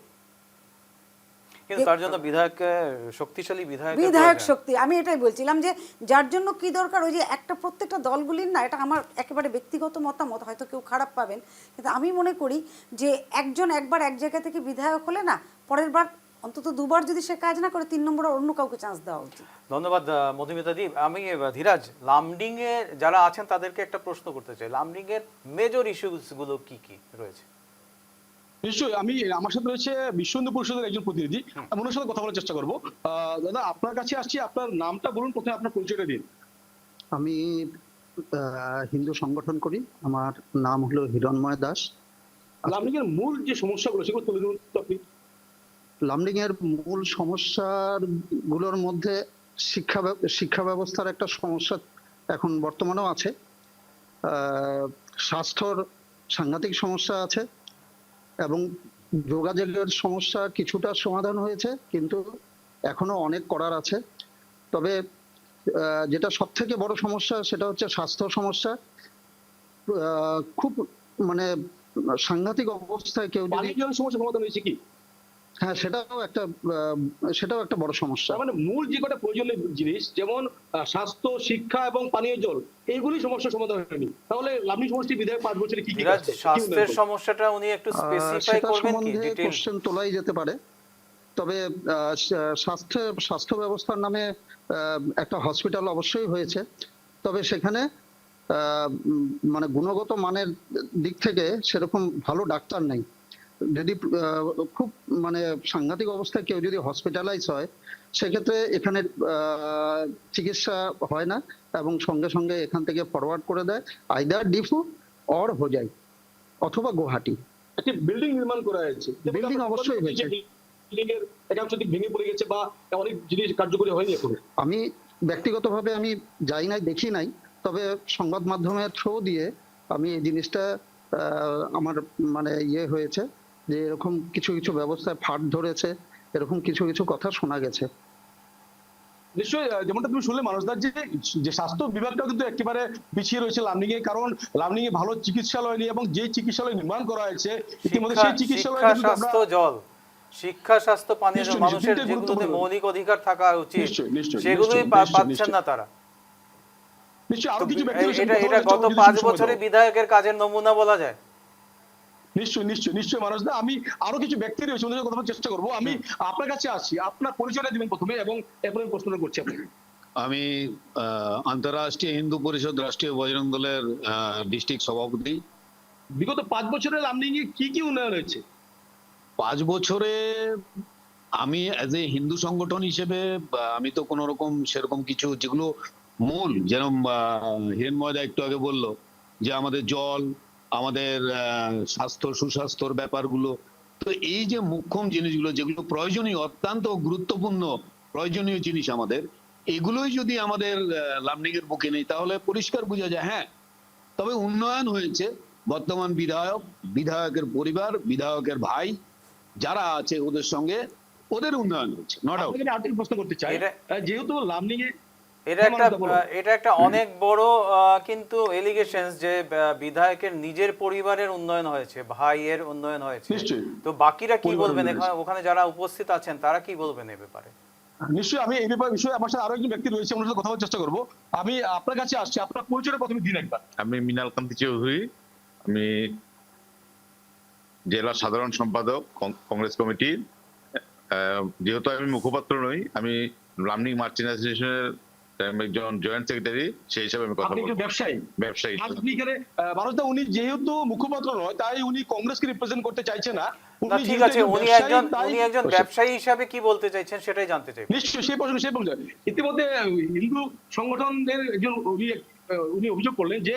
কিন্তু তার জন্য বিধায়ককে শক্তিশালী বিধায়ক শক্তি, আমি এটাই বলছিলাম যে যার জন্য কি দরকার ওই যে একটা প্রত্যেকটা দলগুলির না, এটা আমার একেবারে ব্যক্তিগত মতামত, হয়তো কেউ খারাপ পাবেন, কিন্তু আমি মনে করি যে একজন একবার এক জায়গা থেকে বিধায়ক হলে না, পরের বার অন্তত দুবার যদি সে কাজ না করে 3 নম্বরে অন্য কাউকে চান্স দেওয়া উচিত। ধন্যবাদ মধুমিতা দি। আমি ধীরাজ, লামডিং এ যারা আছেন তাদেরকে একটা প্রশ্ন করতে চাই, লামডিং এর মেজর ইস্যুস গুলো কি কি রয়েছে? নিশ্চয়ই, আমি আমার সাথে রয়েছে বিশ্ব হিন্দু পরিষদের একজন প্রতিনিধি, আমি ওনার সাথে কথা বলার চেষ্টা করবো। দাদা, আপনার কাছে আসছি, আপনার নামটা বলুন, প্রথমে আপনার পরিচয়টা দিন। আমি হিন্দু সংগঠন করি, আমার নাম হলো হিরণময় দাস। লামডিং এর মূল যে সমস্যাগুলো সেগুলো তুলে ধরুন তো আপনি। লামডিং এর মূল সমস্যার গুলোর মধ্যে শিক্ষা ব্যবস্থার একটা সমস্যা এখন বর্তমানেও আছে, স্বাস্থ্যর সাংঘাতিক সমস্যা আছে, এবং যোগাযোগের সমস্যা কিছুটা সমাধান হয়েছে, কিন্তু এখনো অনেক করার আছে। তবে যেটা সব থেকে বড় সমস্যা সেটা হচ্ছে স্বাস্থ্য সমস্যা। খুব মানে সাংঘাতিক অবস্থায় কেউ যদি সমস্যা সমাধান হয়েছে কি? হ্যাঁ, সেটাও একটা বড় সমস্যা। মানে মূল যে কটা প্রয়োজনীয় জিনিস, যেমন স্বাস্থ্য, শিক্ষা এবং পানীয় জল, এইগুলি সমস্যা সমাধান হয়নি। তাহলে লামডিং সমষ্টির বিধায়ক 5 বছরে কি কি করছে? স্বাস্থ্যের সমস্যাটা উনি একটু স্পেসিফাই করবেন কি? ডিটেইলস কোশ্চেন তোলাই যেতে পারে। তবে স্বাস্থ্য ব্যবস্থার নামে একটা হসপিটাল অবশ্যই হয়েছে, তবে সেখানে মানে গুণগত মানের দিক থেকে সেরকম ভালো ডাক্তার নেই। যদি খুব মানে সাংঘাতিক অবস্থায় কেউ যদি হসপিটালাইজ হয়, সেক্ষেত্রে এখানে চিকিৎসা হয় না এবং সঙ্গে সঙ্গে এখান থেকে ফরওয়ার্ড করে দেয় আইদার ডিফু অর হোজাই অথবা গুয়াহাটি। একটি বিল্ডিং নির্মাণ করা হয়েছে, বিল্ডিং অবশ্যই হয়েছে, একাংশ দিক ভেঙে পড়ে গেছে বা অনেক জিনিস কার্যকরী হয়নি এখনো। আমি ব্যক্তিগতভাবে আমি যাই নাই, দেখি নাই, তবে সংবাদ মাধ্যমের থ্রু দিয়ে আমি এই জিনিসটা আমার মানে হয়েছে যে এরকম কিছু কিছু ব্যবস্থায় ফাট ধরেছে, এরকম কিছু কিছু কথা শোনা গেছে। নিশ্চয়ই, যেমনটা তুমি শুনলে মানুষদার, যে স্বাস্থ্য বিভাগটাও কিন্তু একেবারে পিছিয়ে রয়েছে লামডিং এ, কারণ লামডিং এ ভালো চিকিৎসালয় নেই, এবং যে চিকিৎসালয় নির্মাণ করা হয়েছে ইতিমধ্যে সেই চিকিৎসালয় স্বাস্থ্য, জল, শিক্ষা, স্বাস্থ্য, পানীয় জল, মানুষের যেগুলোতে মৌলিক অধিকার থাকা উচিত সেগুলোই পাচ্ছেন না তারা। নিশ্চয়ই আরো কিছু ব্যক্তি এটা গত 5 বছরে বিধায়কের কাজের নমুনা বলা যায়। নিশ্চয়ই নিশ্চয়ই নিশ্চয়ই মানুষ দা, আমি আরো কিছু ব্যক্তি রয়েছে ওদের সাথে কথা বলার চেষ্টা করবো। আমি আপনার কাছে আসছি, আপনার পরিচয়টা দিবেন প্রথমে এবং এরপরে প্রশ্নটা করছি আপনাকে। আমি আন্তঃরাষ্ট্রীয় হিন্দু পরিষদ রাষ্ট্রীয় বজরং দলের ডিস্ট্রিক্ট সভাপতি। বিগত 5 বছরে লামডিং এ কি কি উন্নয়ন হয়েছে? 5 বছরে আমি অ্যাজ এ হিন্দু সংগঠন হিসেবে আমি তো কোনো রকম সেরকম কিছু যেগুলো মূল, যেরকম হিরেনময় দা একটু আগে বললো যে আমাদের জল, আমাদের স্বাস্থ্য সুস্বাস্থ্যর ব্যাপারগুলো, তো এই যে মুখ্যম জিনিসগুলো যেগুলো প্রয়োজনীয়, অত্যন্ত গুরুত্বপূর্ণ প্রয়োজনীয় জিনিস আমাদের, এগুলোই যদি আমাদের লামডিং এর বুকে নেই তাহলে পরিষ্কার বোঝা যায় হ্যাঁ তবে উন্নয়ন হয়েছে। বর্তমান বিধায়ক, বিধায়কের পরিবার, বিধায়কের ভাই যারা আছে ওদের সঙ্গে ওদের উন্নয়ন হচ্ছে, নো ডাউট। আপনাকে আরেকটা প্রশ্ন করতে চাই, যেহেতু লামডিং এ এটা একটা অনেক বড় কিন্তু এলিগেশনস যে বিধায়কের নিজের পরিবারের উন্নয়ন হয়েছে, ভাইয়ের উন্নয়ন হয়েছে, তো বাকিরা কি বলবেন? ওখানে যারা উপস্থিত আছেন তারা কি বলবেন এই ব্যাপারে? নিশ্চয়ই আমি এই বিষয়ে আমার সাথে আরো একজন ব্যক্তি রয়েছে, ওনার সাথে কথা বলার চেষ্টা করবো। আমি আপনার কাছে আসছি, আপনার পরিচয়টা প্রথমে দিন একবার। আমি মৃণাল কান্তি চৌধুরী, আমি জেলা সাধারণ সম্পাদক কংগ্রেস কমিটির। যেহেতু আমি মুখপাত্র নই, আমি লামডিং মার্চেন্ট অ্যাসোসিয়েশনের একজন জয়েন্ট সেক্রেটারি, সেই হিসাবে আমি কথা বলবো। ব্যবসায়ী আপনি এখানে মানুষদা, উনি যেহেতু মুখপাত্র নয় তাই উনি কংগ্রেসকে রিপ্রেজেন্ট করতে চাইছে না। ঠিক আছে, উনি একজন ব্যবসায়ী হিসাবে কি বলতে চাইছেন সেটাই জানতে চাই। নিশ্চয়ই সেই প্রশ্ন। ইতিমধ্যে হিন্দু সংগঠনের একজন উনি অভিযোগ করলেন যে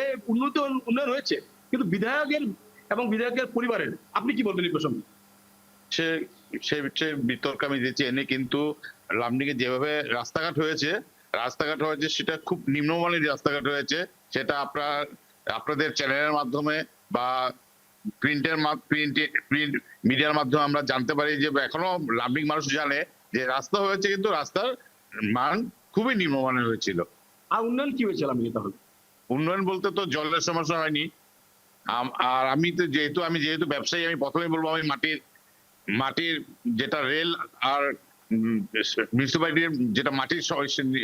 উন্নয়ন হয়েছে, কিন্তু বিধায়কের এবং বিধায়কের পরিবারের, আপনি কি বলবেন এই প্রসঙ্গে? সে বিতর্ক আমি দিচ্ছি এনে, কিন্তু লামডিং এ যেভাবে রাস্তাঘাট হয়েছে সেটা খুব নিম্নমানের রাস্তাঘাট হয়েছে। সেটা আপনাদের চ্যানেলের মাধ্যমে বা প্রিন্ট মিডিয়ার মাধ্যমে আমরা জানতে পারি যে এখনো লামডিং মানুষ জানে যে রাস্তা হয়েছে, কিন্তু রাস্তার মান খুবই নিম্নমানের হয়েছিল। আর উন্নয়ন কি হয়েছিল? উন্নয়ন বলতে তো জলের সমস্যা হয়নি। আর আমি তো যেহেতু ব্যবসায়ী, আমি প্রথমেই বলবো আমি মাটির যেটা রেল আর মিউনিসিপালিটির যেটা মাটির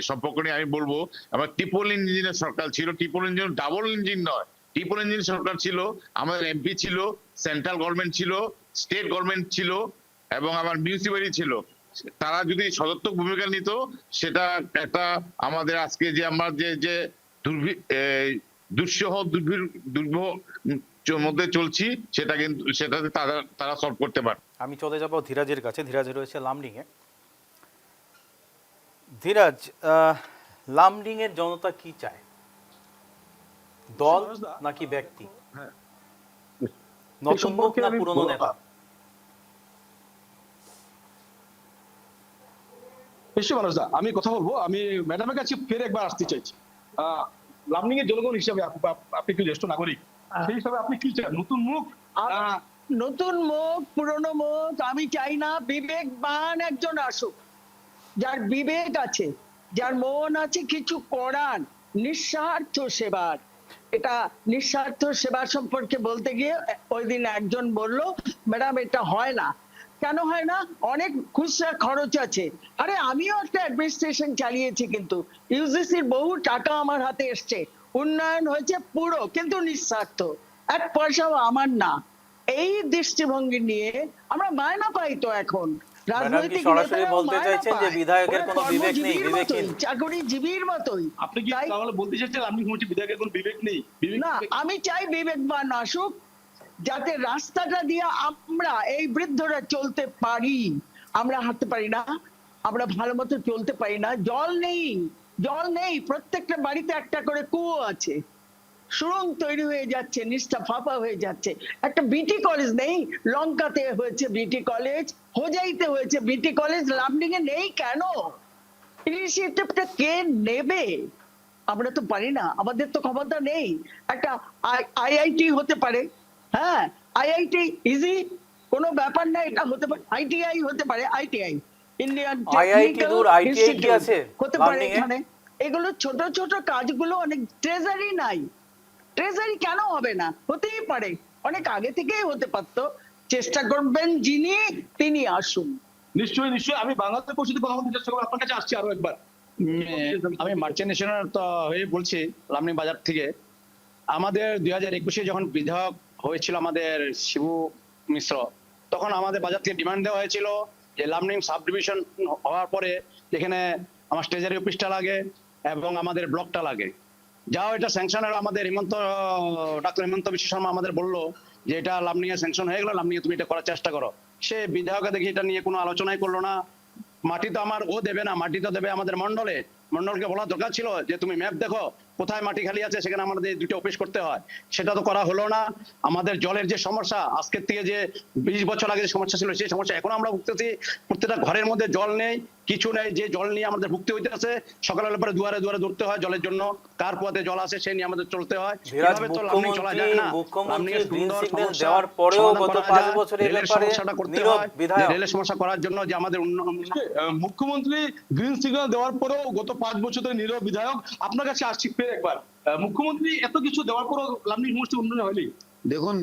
সম্পর্ক নিয়ে আমি বলবো, আমার ট্রিপল ইঞ্জিনের সরকার ছিল। ট্রিপল ইঞ্জিন, ডাবল ইঞ্জিন নয়, ট্রিপল ইঞ্জিন সরকার ছিল। আমাদের এমপি ছিল, সেন্ট্রাল গভর্নমেন্ট ছিল, স্টেট গভর্নমেন্ট ছিল এবং আমার মিউনিসিপালিটি ছিল। তারা যদি সদর্থক ভূমিকা নিত, সেটা একটা আমাদের আজকে যে আমরা যে দুঃসহ দুর্ভোগ মধ্যে চলছি, সেটাতে তারা সলভ করতে পারে। আমি চলে যাব ধীরাজের কাছে। ধীরাজ রয়েছে লামডিং এ। ধীরাজ, লামডিং এর জনতা কি চায়? দল নাকি ব্যক্তি? নতুন মুখ না পুরনো নেতা? নিশ্চয়ই মানুষদা, আমি কথা বলবো। আমি ম্যাডামের কাছে ফের একবার আসতে চাইছি। লামডিং এর জনগণ হিসাবে আপনি কি জ্যেষ্ঠ নাগরিক, সেই হিসাবে আপনি কি চান? নতুন মুখ, নতুন মুখ, পুরনো মুখ আমি চাই না। বিবেকবান একজন আসুক, যার বিবেক আছে, যার মন আছে কিছু করার, নিঃস্বার্থ সেবার। এটা নিঃস্বার্থ সেবা সম্পর্কে বলতে গিয়ে ওই দিন একজন বলল, ম্যাডাম এটা হয় না। কেন হয় না? অনেক খুচরা খরচ আছে। আরে আমিও একটা অ্যাডমিনিস্ট্রেশন চালিয়েছি, কিন্তু ইউজিসির বহু টাকা আমার হাতে এসছে, উন্নয়ন হয়েছে পুরো, কিন্তু নিঃস্বার্থ, এক পয়সাও আমার না। এই দৃষ্টিভঙ্গি নিয়ে আমরা মায়না পাই তো এখন। চাকরিজীবীর মতোই। আপনি কি তাহলে বলতে চাইছেন আপনি বিধায়কের কোনো বিবেক নেই? না, আমি চাই বিবেকবান আসুক, যাতে রাস্তাটা দিয়ে আমরা এই বৃদ্ধরা চলতে পারি। আমরা হাঁটতে পারি না, আমরা ভালো মতো চলতে পারি না, জল নেই। প্রত্যেকটা বাড়িতে একটা করে কুয়ো আছে, সুড়ঙ্গ তৈরি হয়ে যাচ্ছে, নিষ্ঠা ফাঁপা হয়ে যাচ্ছে। একটা বিটি কলেজ নেই, লঙ্কাতে হয়েছে বিটি কলেজ, হোজাইতে হয়েছে বিটি কলেজ, লামডিং এ নেই কেন? ইনিশিয়েটিভটা কে নেবে? আমরা তো পারি না, আমাদের তো ক্ষমতা নেই। একটা আইআইটি হতে পারে, হ্যাঁ আইআইটি ইজি, কোনো ব্যাপার না, এটা হতে পারে। আইটিআই হতে পারে, আইটিআই ইন্ডিয়ান টেকনিক্যাল ইনস্টিটিউট হতে পারে এখানে। এগুলো ছোট ছোট কাজগুলো, অনেক ট্রেজারি নাই। ট্রেজারি কেন হবে না? হতেই পারে, অনেক আগে থেকেই হতে পারতো। চেষ্টা করবেন যিনি, তিনি আসুন। নিশ্চয়ই আমি বাংলাদেশ পরিষদের কথা বলতে চেষ্টা করবো। আপনার কাছে আসছি আরো একবার। আমি মার্চেন্ট নেশনের হয়ে বলছি লামডিং বাজার থেকে। আমাদের 2021-এ যখন বিধায়ক হয়েছিল আমাদের শিবু মিশ্র, তখন আমাদের বাজার থেকে ডিমান্ড দেওয়া হয়েছিল যে লামডিং সাব ডিভিশন হওয়ার পরে এখানে আমার ট্রেজারি অফিসটা লাগে এবং আমাদের ব্লকটা লাগে। যাও এটা স্যাংশন হলো, আমাদের ডাক্তার হিমন্ত বিশ্ব শর্মা আমাদের বললো যে এটা লামডিং এ স্যাংশন হয়ে গেল, লামডিং এ তুমি এটা করার চেষ্টা করো। সে বিধায়ক দেখি এটা নিয়ে কোনো আলোচনাই করলো না। মাটি তো আমার ও দেবে না, মাটি তো দেবে আমাদের মন্ডলকে বলা দরকার ছিল যে তুমি ম্যাপ দেখো কোথায় মাটি খালি আছে, সেখানে আমাদের দুটো অফিস করতে হয়, সেটা তো করা হলো না। আমাদের জলের যে সমস্যা, আজকের থেকে যে 20 বছর আগে যে সমস্যা ছিল সেই সমস্যা এখন আমরা ভুগতেছি। প্রত্যেকটা ঘরের মধ্যে জল নেই, কিছু নেই, যে জল নিয়ে আমাদের ভুগতে হইতেছে। সকালের পরে দুয়ারে দুয়ারে দৌড়তে হয় জলের জন্য, কার পথে জল আসে সেই নিয়ে আমাদের চলতে হয়। এভাবে তো লামডিং চলা যায় না। মুখ্যমন্ত্রী গ্রিন সিগন্যাল দেওয়ার পরেও গত 5 বছর এই ব্যাপারে নীরব বিধায়ক। রেলের সমস্যা করার জন্য যে আমাদের মুখ্যমন্ত্রী গ্রিন সিগন্যাল দেওয়ার পরেও গত 5 বছর ধরে নীরব বিধায়ক। আপনার কাছে আসছি ফের একবার, মুখ্যমন্ত্রী এত কিছু দেওয়ার পরও লামডিং সমস্যা উন্নয়ন হয়নি। দেখুন,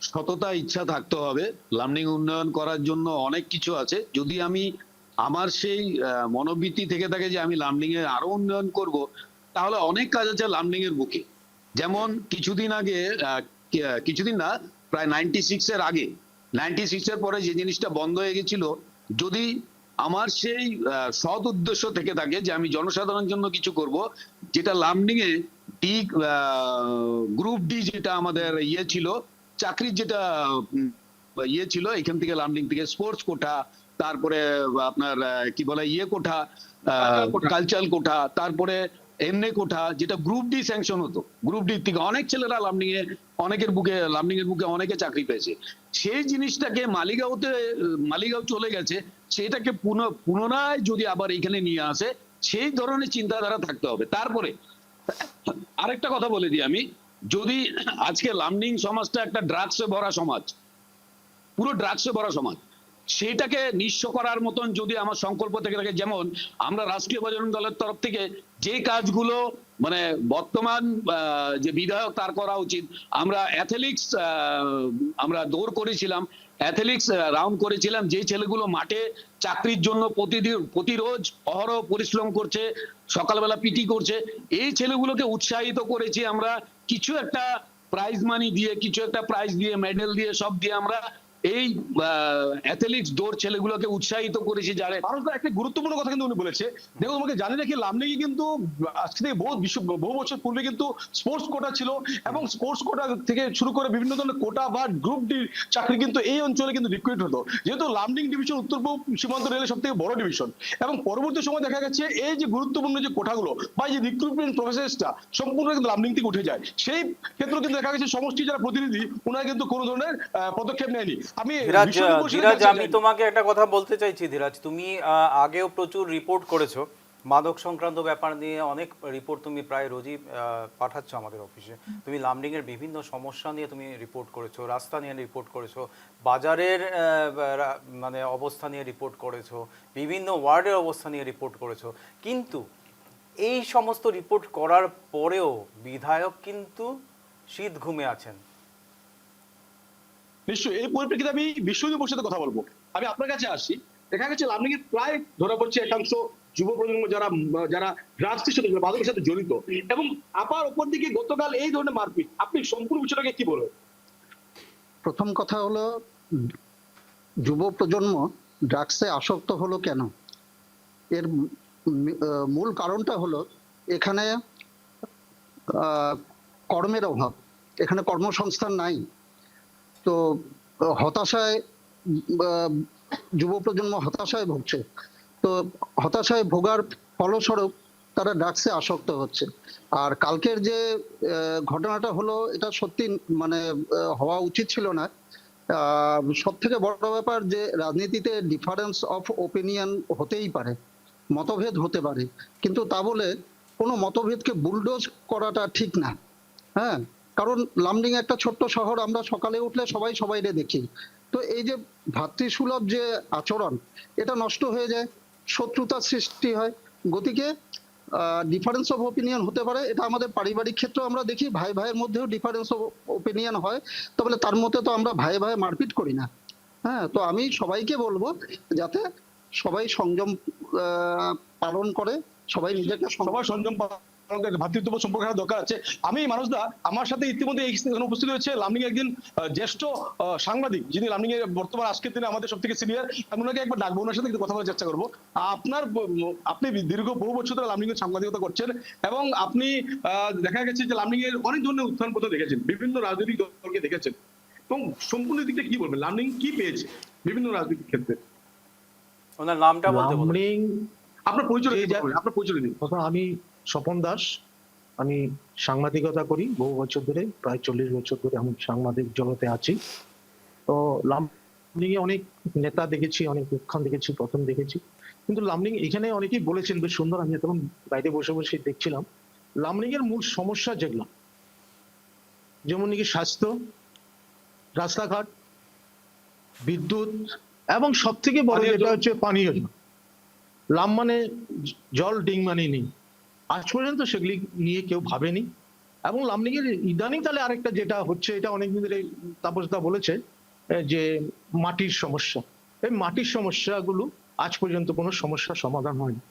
সততা ইচ্ছা থাকতে হবে। লামডিং উন্নয়ন করার জন্য অনেক কিছু আছে। যদি আমি আমার সেই মনোবৃত্তি থেকে থাকে যে আমি লামডিং এ আরো উন্নয়ন করব, তাহলে অনেক কাজ আছে লামডিং এর বুকে। যেমন কিছুদিন আগে, কিছুদিন না, প্রায় 96 এর আগে, 96 এর পরে যে জিনিসটা বন্ধ হয়ে গেছিল, যদি আমার সেই সৎ উদ্দেশ্য থেকে থাকে যে আমি জনসাধারণের জন্য কিছু করব, যেটা Lumding A D group D যেটা আমাদের ইয়ে ছিল, চাকরির যেটা ইয়ে ছিল, এখান থেকে লামডিং থেকে স্পোর্টস কোটা, তারপরে আপনার কি বলে ইয়ে কোটা, কালচারাল কোটা, তারপরে এমএ কোটা, যেটা গ্রুপ ডি স্যাংশন হতো, গ্রুপ ডি থেকে অনেক ছেলেরা লামডিং এ লামডিং এর বুকে অনেকে চাকরি পেয়েছে। সেই জিনিসটাকে মালিগাঁও চলে গেছে, সেটাকে পুনরায় যদি আবার এখানে নিয়ে আসে, সেই ধরনের চিন্তাধারা থাকতে হবে। তারপরে আরেকটা কথা বলে দিই আমি, যদি আজকে লামডিং সমাজটা একটা ড্রাগসে ভরা সমাজ, পুরো ড্রাগসে ভরা সমাজ, সেটাকে নিঃস্ব করার মতন যদি আমার সংকল্প থেকে থাকে, যেমন আমরা রাষ্ট্রীয় বজরং দলের তরফ থেকে যে কাজগুলো মানে বর্তমান যে বিধায়ক তার করা উচিত, আমরা অ্যাথলেটিক্স আমরা দৌড় করেছিলাম, অ্যাথলেটিক্স রাউন্ড করেছিলাম, যে ছেলেগুলো মাঠে চাকরির জন্য প্রতিরোজ অহরহ পরিশ্রম করছে, সকালবেলা পিটি করছে, এই ছেলেগুলোকে উৎসাহিত করেছি আমরা। কিছু একটা প্রাইজ মানি দিয়ে, কিছু একটা প্রাইজ দিয়ে, মেডেল দিয়ে, সব দিয়ে আমরা এই অ্যাথলেটিক্স দৌড় ছেলেগুলোকে উৎসাহিত করেছি। যারা একটা গুরুত্বপূর্ণ কথা কিন্তু উনি বলেছে, দেখো তোমাকে জানি রাখি, লামডিং এ কিন্তু আজকে থেকে বহু বছর পূর্বে কিন্তু স্পোর্টস কোটা ছিল, এবং স্পোর্টস কোটা থেকে শুরু করে বিভিন্ন ধরনের কোটা বা গ্রুপ ডি চাকরি কিন্তু এই অঞ্চলে কিন্তু রিক্রুইট হতো। যেহেতু লামডিং ডিভিশন উত্তর পূর্ব সীমান্ত রেলের সব থেকে বড় ডিভিশন, এবং পরবর্তী সময় দেখা গেছে এই যে গুরুত্বপূর্ণ যে কোটাগুলো বা যে রিক্রুটমেন্ট প্রসেসটা সম্পূর্ণ কিন্তু লামডিং থেকে উঠে যায়। সেই ক্ষেত্রে কিন্তু দেখা গেছে সমষ্টি যারা প্রতিনিধি, ওনারা কিন্তু কোনো ধরনের পদক্ষেপ নেয়নি। ধীরাজ, আমি তোমাকে একটা কথা বলতে চাইছি। ধীরাজ, তুমি আগেও প্রচুর রিপোর্ট করেছো মাদক সংক্রান্ত ব্যাপার নিয়ে, অনেক রিপোর্ট তুমি প্রায় রোজই পাঠাচ্ছ আমাদের অফিসে। তুমি লামডিং এর বিভিন্ন সমস্যা নিয়ে তুমি রিপোর্ট করেছো, রাস্তা নিয়ে রিপোর্ট করেছো, বাজারের মানে অবস্থা নিয়ে রিপোর্ট করেছো, বিভিন্ন ওয়ার্ডের অবস্থা নিয়ে রিপোর্ট করেছো। কিন্তু এই সমস্ত রিপোর্ট করার পরেও বিধায়ক কিন্তু শীত ঘুমে আছেন। নিশ্চয়ই এই পরিপ্রেক্ষিতে আমি বিশ্বজিৎ বসুর সাথে কথা বলবো। আমি আপনার কাছে আসছি, দেখা গেছে লামডিং এর প্রায় ধরা পড়ছে একাংশ যুব প্রজন্ম যারা ড্রাগসের সাথে, মাদকের সাথে জড়িত, এবং আপার উপর দিকে গতকাল এই ধরনের মারপিট, আপনি সম্পূর্ণ বিষয়টাকে কি বলবেন? প্রথম কথা হলো, যুব প্রজন্ম ড্রাগসে আসক্ত হলো কেন? এর মূল কারণটা হলো এখানে কর্মের অভাব, এখানে কর্মসংস্থান নাই। তো হতাশায় যুব প্রজন্ম হতাশায় ভুগছে। তো হতাশায় ভোগার ফলস্বরূপ তারা ড্রাগসে আসক্ত হচ্ছে। আর কালকের যে ঘটনাটা হলো, এটা সত্যি মানে হওয়া উচিত ছিল না। সব থেকে বড় ব্যাপার যে রাজনীতিতে ডিফারেন্স অফ ওপিনিয়ন হতেই পারে, মতভেদ হতে পারে, কিন্তু তা বলে কোনো মতভেদকে বুলডোজ করাটা ঠিক না। হ্যাঁ, কারণ লামডিং একটা ছোট্ট শহর, আমরা সকালে উঠলে সবাইরে দেখি। তো এই যে ভাতৃসুলভ যে আচরণ, এটা নষ্ট হয়ে যায়, শত্রুতার সৃষ্টি হয়। গতিকে ডিফারেন্স অফ ওপিনিয়ন হতে পারে, এটা আমাদের পারিবারিক ক্ষেত্রে আমরা দেখি, ভাই ভাইয়ের মধ্যেও ডিফারেন্স অফ ওপিনিয়ন হয়, তবে তার মধ্যে তো আমরা ভাই ভাই মারপিট করি না। হ্যাঁ, তো আমি সবাইকে বলবো যাতে সবাই সংযম পালন করে, সবাই নিজেকে সবাই সংযম ভাতৃত্ব সম্পর্ক রাখার দরকার আছে। আমি মানুষদা, আমার সাথে ইতিমধ্যে এখানে উপস্থিত হয়েছে লামডিং একদিন জ্যেষ্ঠ সাংবাদিক, যিনি লামডিং এর বর্তমান আজকের দিনে আমাদের সব থেকে সিনিয়র। আমি ওনাকে একবার ডাকবো, ওনার সাথে একটু কথা বলার চেষ্টা করবো। আপনি দীর্ঘ বহু বছর ধরে লামডিং এর সাংবাদিকতা করছেন এবং আপনি দেখা গেছে যে লামডিং এর অনেক ধরনের উত্থান পতন দেখেছেন, বিভিন্ন রাজনৈতিক দলকে দেখেছেন, এবং সম্পূর্ণ দিকটা কি বলবেন, লামডিং কি পেয়েছে বিভিন্ন রাজনৈতিক ক্ষেত্রে? ওনার নামটা বলতে বলুন। লামডিং আপনার পরিচয় দিন। আমি স্বপন দাস, আমি সাংবাদিকতা করি বহু বছর ধরে, প্রায় 40 বছর ধরে আমি সাংবাদিক জগতে আছি। তো লামডিং এ অনেক নেতা দেখেছি, অনেক উত্থান দেখেছি, পতন দেখেছি, কিন্তু লামডিং এখানে অনেকেই বলেছেন বেশ সুন্দর, আমি তখন বাইরে বসে বসে দেখছিলাম লামডিং এর মূল সমস্যা যেগুলো, যেমন নাকি স্বাস্থ্য, রাস্তাঘাট, বিদ্যুৎ এবং সব থেকে বড় যেটা হচ্ছে পানীয় জল। লাম মানে জল, ডিং মানে নেই। আজ পর্যন্ত সেগুলি নিয়ে কেউ ভাবেনি। এবং লামডিং এর ইদানিং তাহলে আরেকটা যেটা হচ্ছে, এটা অনেকদিন ধরে তাপসদা বলেছে যে মাটির সমস্যা। এই মাটির সমস্যাগুলো আজ পর্যন্ত কোনো সমস্যার সমাধান হয়নি।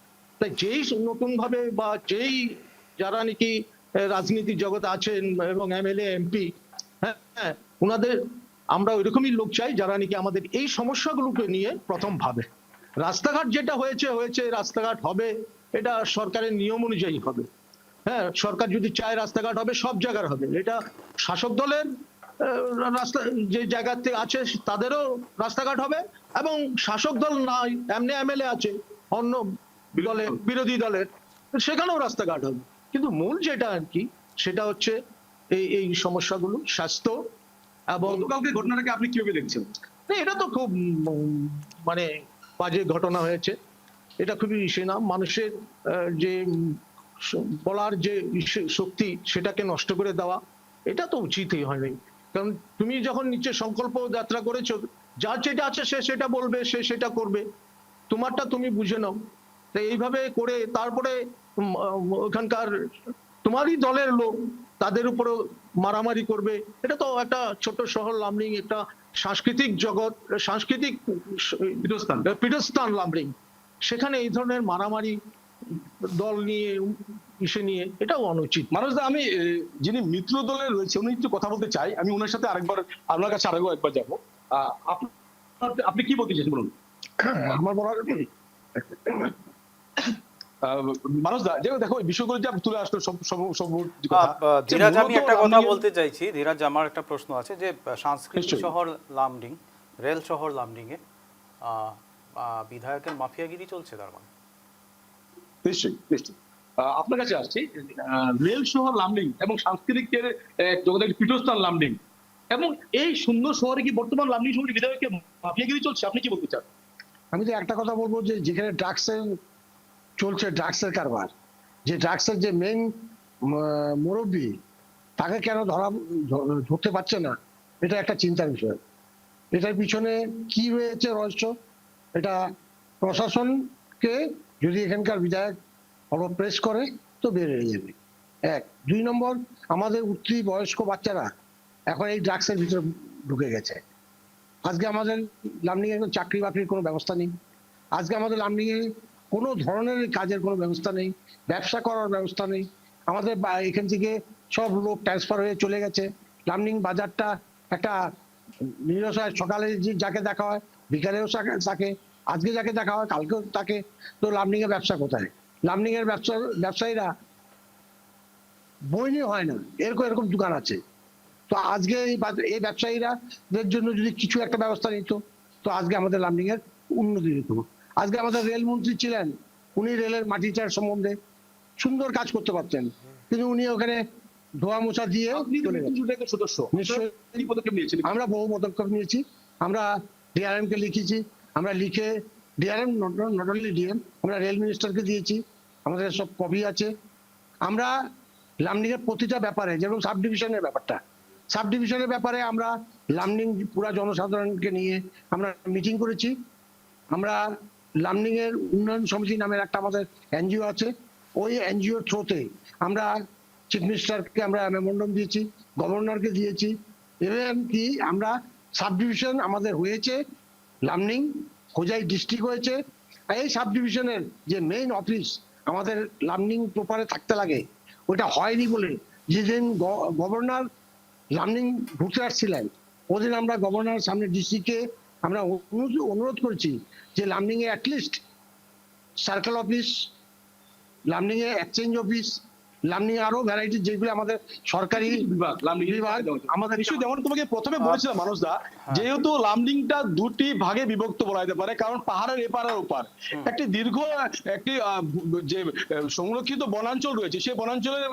তাই যেই নতুন ভাবে বা যেই যারা নাকি রাজনীতির জগতে আছেন এবং এমএলএ এমপি, হ্যাঁ, ওনাদের আমরা ওইরকমই লোক চাই যারা নাকি আমাদের এই সমস্যাগুলোকে নিয়ে প্রথম ভাবে। রাস্তাঘাট যেটা হয়েছে রাস্তাঘাট হবে, এটা সরকারের নিয়ম অনুযায়ী হবে। হ্যাঁ, সরকার যদি চায় রাস্তাঘাট হবে, সব জায়গার হবে। এটা শাসক দলের রাস্তা যে জায়গাতে আছে তাদেরও রাস্তাঘাট হবে, এবং শাসক দল নাই এমনি এমএলএ আছে অন্য দলে, বিরোধী দলের, সেখানেও রাস্তাঘাট হবে। কিন্তু মূল যেটা আর কি, সেটা হচ্ছে এই সমস্যাগুলো, স্বাস্থ্য এবং গতকালকে ঘটনাটাকে আপনি কিভাবে দেখছেন? এটা তো খুব মানে বাজে ঘটনা হয়েছে। এটা খুবই না, মানুষের যে বলার যে শক্তি সেটাকে নষ্ট করে দেওয়া, এটা তো উচিতই হয়নি। কারণ তুমি যখন নিচে সংকল্প যাত্রা করেছো, যার যেটা আছে সে সেটা বলবে, সে সেটা করবে, তোমারটা তুমি বুঝে নাও। তাই এইভাবে করে তারপরে ওখানকার তোমারই দলের লোক তাদের উপরও মারামারি করবে। এটা তো একটা ছোট শহর লামডিং, একটা সাংস্কৃতিক জগৎ, সাংস্কৃতিক পীঠস্থান লামডিং, সেখানে এই ধরনের মারামারি দল নিয়ে নিয়ে এটাও অনুচিত। মানুষদা, আমি যিনি মিত্র দলে রয়েছে উনি একটু কথা বলতে চাই, আমি ওনার সাথে আরেকবার আপনার কাছে একবার যাবো। আপনি কি বলতে চাইছেন বলুন। আমার বলার মানুষদা, দেখো বিষয়গুলো যে তুলে আসলো ধীরাজ, আমি একটা কথা বলতে চাইছি। ধীরাজ, আমার একটা প্রশ্ন আছে যে সাংস্কৃতিক শহর লামডিং, রেল শহর লামডিং এ বিধায়কের মাফিয়াগিরি চলছে তার মানে? নিশ্চয়ই। আপনার কাছে আসছি, রেল শহর লামডিং এবং সাংস্কৃতিকের জগতের পীঠস্থান লামডিং, এবং এই সুন্দর শহরে কি বর্তমান লামডিং শহরের বিধায়কের মাফিয়াগিরি চলছে? আপনি কি বলতে চান? আমি তো একটা কথা বলবো যে যেখানে ড্রাগসের কারবার, যে ড্রাগসের যে মেইন মুরব্বী, তাকে কেন ধরতে পারছে না, এটা একটা চিন্তার বিষয়। এটার পিছনে কি হয়েছে রহস্য, এটা প্রশাসনকে যদি এখানকার বিধায়ক প্রেস করে তো বের হয়ে যাবে। 1, 2 নম্বর, আমাদের উঠতি বয়স্ক বাচ্চারা এখন এই ড্রাগসের ভিতরে ঢুকে গেছে। আজকে আমাদের লামডিং এ চাকরি বাকরির কোনো ব্যবস্থা নেই। আজকে আমাদের লামডিং এ কোনো ধরনের কাজের কোনো ব্যবস্থা নেই, ব্যবসা করার ব্যবস্থা নেই। আমাদের এখান থেকে সব লোক ট্রান্সফার হয়ে চলে গেছে। লামডিং বাজারটা একটা নিরসহায়, সকালে যাকে দেখা হয় বিকালেও তাকে, আজকে যাকে দেখা হয় কালকেও তাকে। তো লামডিং এর ব্যবসা কোথায়? লামডিং এর ব্যবসায়ীরা বইনি হয় না, এরকম দোকান আছে। তো আজকে এই ব্যবসায়ীরাদের জন্য যদি কিছু একটা ব্যবস্থা নিত, তো আজকে আমাদের লামডিং এর উন্নতি হতো। আজকে আমাদের রেলমন্ত্রী ছিলেন, উনি রেলের মাটি চার সম্বন্ধে সুন্দর কাজ করতে পারতেন, কিন্তু উনি ওখানে ধোয়া মোছা দিয়ে সদস্য। আমরা বহু পদক্ষেপ নিয়েছি। আমরা ডিআরএম কে লিখেছি, আমরা লিখে ডিআরএম নট অনলি ডিএম, আমরা রেল মিনিস্টারকে দিয়েছি, আমাদের সব কপি আছে। আমরা লামডিং এর প্রতিটা ব্যাপারে, যেমন সাব ডিভিশনের ব্যাপারে আমরা লামডিং পুরা জনসাধারণকে নিয়ে আমরা মিটিং করেছি। আমরা লামডিং এর উন্নয়ন সমিতি নামের একটা আমাদের এনজিও আছে, ওই এনজিও থ্রুতে আমরা চিফ মিনিস্টারকে আমরা মেমোরেন্ডাম দিয়েছি, গভর্নরকে দিয়েছি। এবং কি আমরা সাব ডিভিশন আমাদের হয়েছে, লামডিং হোজাই ডিস্ট্রিক্ট হয়েছে। এই সাব ডিভিশনের যে মেইন অফিস আমাদের লামডিং প্রপারে থাকতে লাগে, ওটা হয়নি বলে যেদিন গভর্নর লামডিং ঘুরতে আসছিলেন, ওদিন আমরা গভর্নর সামনে ডিসিকে আমরা অনুরোধ করেছি যে লামডিং এ অ্যাটলিস্ট সার্কেল অফিস, লামডিং এ এক্সচেঞ্জ অফিস, লামডিং আরো ভ্যারাইটি যেগুলো আমাদের সরকারি বিভাগ আমাদের নিশ্চয়ই, যেমন তোমাকে প্রথমে বলেছিলাম মানুষ দা, যেহেতু লামডিংটা দুটি ভাগে বিভক্ত বলা যেতে পারে, কারণ পাহাড়ের এপার আর ওপার একটি দীর্ঘ একটি যে সংরক্ষিত বনাঞ্চল রয়েছে, সেই বনাঞ্চলের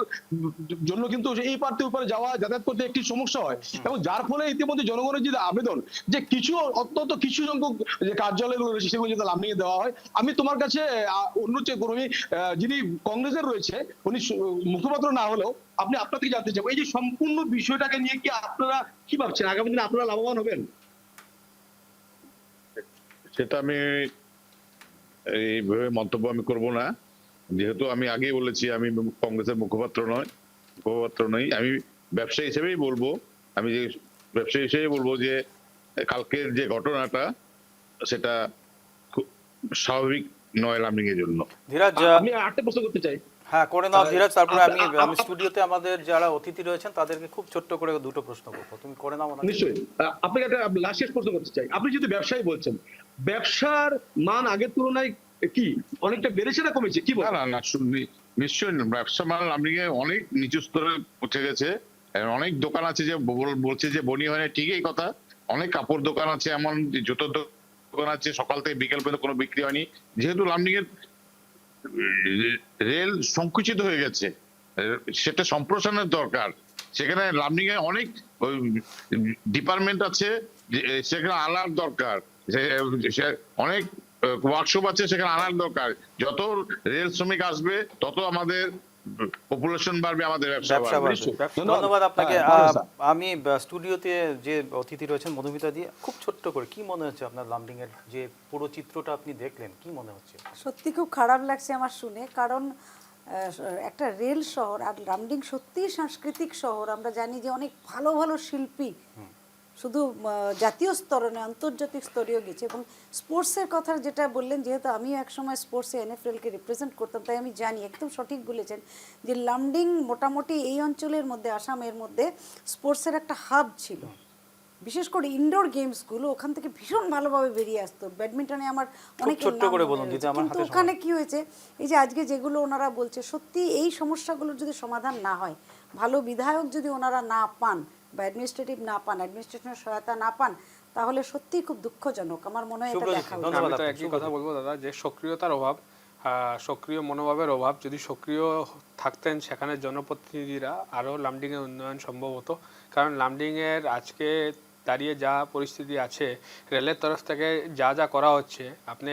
জন্য কিন্তু এই পার থেকে ওপারে যাওয়া যাতায়াত করতে একটি সমস্যা হয়, এবং যার ফলে ইতিমধ্যে জনগণের যে আবেদন যে কিছু অত্যন্ত কিছু সংখ্যক যে কার্যালয়গুলো রয়েছে সেগুলো যাতে লামডিং এ দেওয়া হয়। আমি তোমার কাছে অনুরোধ করবো, যিনি কংগ্রেসের রয়েছে উনি মুখপাত্র না হলেও আপনি আপনার থেকে জানতে চাবো এই যে সম্পূর্ণ বিষয়টাকে নিয়ে কি আপনারা কি ভাবছেন, আগামী দিনে আপনারা লাভবান হবেন? সেটা আমি এইভাবে মন্তব্য আমি করব না, যেহেতু আমি আগেই বলেছি আমি কংগ্রেসের মুখপাত্র নই। আমি ব্যবসায়ী হিসেবেই বলবো, আমি যে ব্যবসায়ী হিসেবে বলবো যে কালকের যে ঘটনাটা সেটা খুব স্বাভাবিক নয় লামডিং এর জন্য। ধীরাজ, আমি আরেকটা প্রশ্ন করতে চাই। হ্যাঁ করে নাও ধীরাজ, তারপরে আমি স্টুডিওতে আমাদের যারা অতিথি রয়েছেন তাদেরকে খুব ছোট্ট করে দুটো প্রশ্ন করবো, তুমি করে নাও। নিশ্চয়ই, আপনাকে একটা লাস্ট শেষ প্রশ্ন করতে চাই। আপনি যদি ব্যবসায়ী বলছেন, ব্যবসার মান আগের তুলনায় কি অনেকটা বেড়েছে না কমেছে, কি বলেন? না নিশ্চয়ই ব্যবসা মান লামডিং এ অনেক নিচু স্তরে পৌঁছে গেছে। অনেক দোকান আছে যে বলছে যে বনি হয় না, ঠিকই কথা। অনেক কাপড় দোকান আছে, এমন জুতোর দোকান আছে সকাল থেকে বিকেল পর্যন্ত কোনো বিক্রি হয়নি, যেহেতু লামডিং এর রেল সংকুচিত হয়ে গেছে, সেটা সম্প্রসারণের দরকার। সেখানে লামডিং এ অনেক ডিপার্টমেন্ট আছে, সেখানে আনার দরকার, অনেক ওয়ার্কশপ আছে, সেখানে আনার দরকার। যত রেল শ্রমিক আসবে তত আমাদের পপুলেশন বাড়বে, আমাদের ব্যবসা বাড়বে। ধন্যবাদ আপনাকে। আমি স্টুডিওতে যে অতিথি রয়েছেন মধুমিতা দি, খুব ছোট্ট করে কি মনে হচ্ছে আপনার লামডিং এর যে পুরো চিত্রটা আপনি দেখলেন, কি মনে হচ্ছে? সত্যি খুব খারাপ লাগছে আমার শুনে, কারণ একটা রেল শহর আর লামডিং সত্যিই সাংস্কৃতিক শহর। আমরা জানি যে অনেক ভালো ভালো শিল্পী শুধু জাতীয় স্তরে নয় আন্তর্জাতিক স্তরেও গেছে। এবং স্পোর্টসের কথা যেটা বললেন, যেহেতু আমিও একসময় স্পোর্টসে এনএফএলকে রিপ্রেজেন্ট করতাম, তাই আমি জানি, একদম সঠিক বলেছেন যে লামডিং মোটামুটি এই অঞ্চলের মধ্যে, আসামের মধ্যে স্পোর্টসের একটা হাব ছিল। বিশেষ করে ইনডোর গেমসগুলো ওখান থেকে ভীষণ ভালোভাবে বেরিয়ে আসতো। ব্যাডমিন্টনে আমার অনেক ছোট্ট করে বলুন, কিন্তু ওখানে কি হয়েছে, এই যে আজকে যেগুলো ওনারা বলছে, সত্যি এই সমস্যাগুলোর যদি সমাধান না হয়, ভালো বিধায়ক যদি ওনারা না পান বা অ্যাডমিনিস্ট্রেটিভ না পান, অ্যাডমিনিস্ট্রেশনের সহায়তা না পান, তাহলে সত্যিই খুব দুঃখজনক। আমার মনে হয় এটা দেখা উচিত। আমি তো একই কথা বলবো দাদা, যে সক্রিয়তার অভাব, সক্রিয় মনোভাবের অভাব। যদি সক্রিয় থাকতেন সেখানে জনপ্রতিনিধিরা, আরও লামডিং এর উন্নয়ন সম্ভব হতো। কারণ লামডিং এর আজকে দাঁড়িয়ে যা পরিস্থিতি আছে, রেলের তরফ থেকে যা করা হচ্ছে, আপনি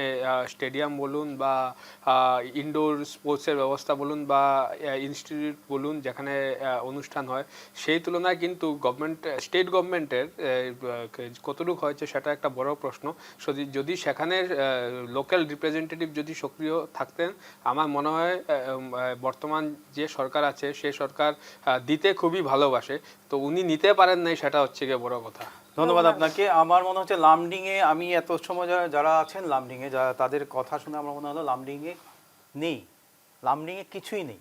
স্টেডিয়াম বলুন বা ইনডোর স্পোর্টসের ব্যবস্থা বলুন বা ইনস্টিটিউট বলুন যেখানে অনুষ্ঠান হয়, সেই তুলনায় কিন্তু স্টেট গভর্নমেন্টের কতটুকু হয়েছে সেটা একটা বড় প্রশ্ন। যদি সেখানে লোকাল রিপ্রেজেন্টেটিভ যদি সক্রিয় থাকতেন, আমার মনে হয় বর্তমান যে সরকার আছে সে সরকার দিতে খুবই ভালোবাসে, তো উনি নিতে পারেন নাই, সেটা হচ্ছে গিয়ে বড় কথা। ধন্যবাদ আপনাকে। আমার মনে হচ্ছে লামডিং এ, আমি এত সময় যারা আছেন লামডিং এ, তাদের কথা শুনে আমার মনে হলো লামডিং এ নেই, লামডিং এ কিছুই নেই।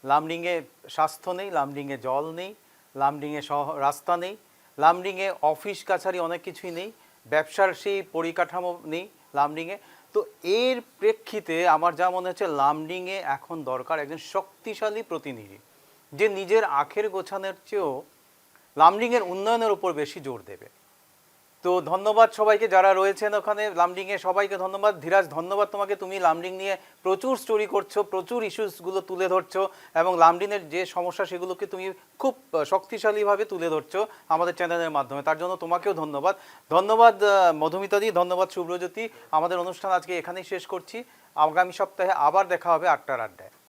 লামডিং এ স্বাস্থ্য নেই, লামডিং এ জল নেই, লামডিং এ রাস্তা নেই, লামডিং এ অফিস কাছারি অনেক কিছুই নেই, ব্যবসার সেই পরিকাঠামো নেই লামডিং এ। তো এর প্রেক্ষিতে আমার যা মনে হচ্ছে, লামডিং এ এখন দরকার একজন শক্তিশালী প্রতিনিধি, যে নিজের আখের গোছানোর চেয়েও লামডিং এর উন্নয়নের উপর বেশি জোর দেবে। তো ধন্যবাদ সবাইকে যারা রয়েছেন ওখানে লামডিং এ, সবাইকে ধন্যবাদ। ধীরাজ, ধন্যবাদ তোমাকে, তুমি লামডিং নিয়ে প্রচুর স্টোরি করছো, প্রচুর ইস্যুসগুলো তুলে ধরছো, এবং লামডিং এর যে সমস্যা সেগুলোকে তুমি খুব শক্তিশালীভাবে তুলে ধরছো আমাদের চ্যানেলের মাধ্যমে, তার জন্য তোমাকেও ধন্যবাদ। ধন্যবাদ মধুমিতা দি, ধন্যবাদ শুভ্রজ্যোতি। আমাদের অনুষ্ঠান আজকে এখানেই শেষ করছি। আগামী সপ্তাহে আবার দেখা হবে ৮টার আড্ডায়।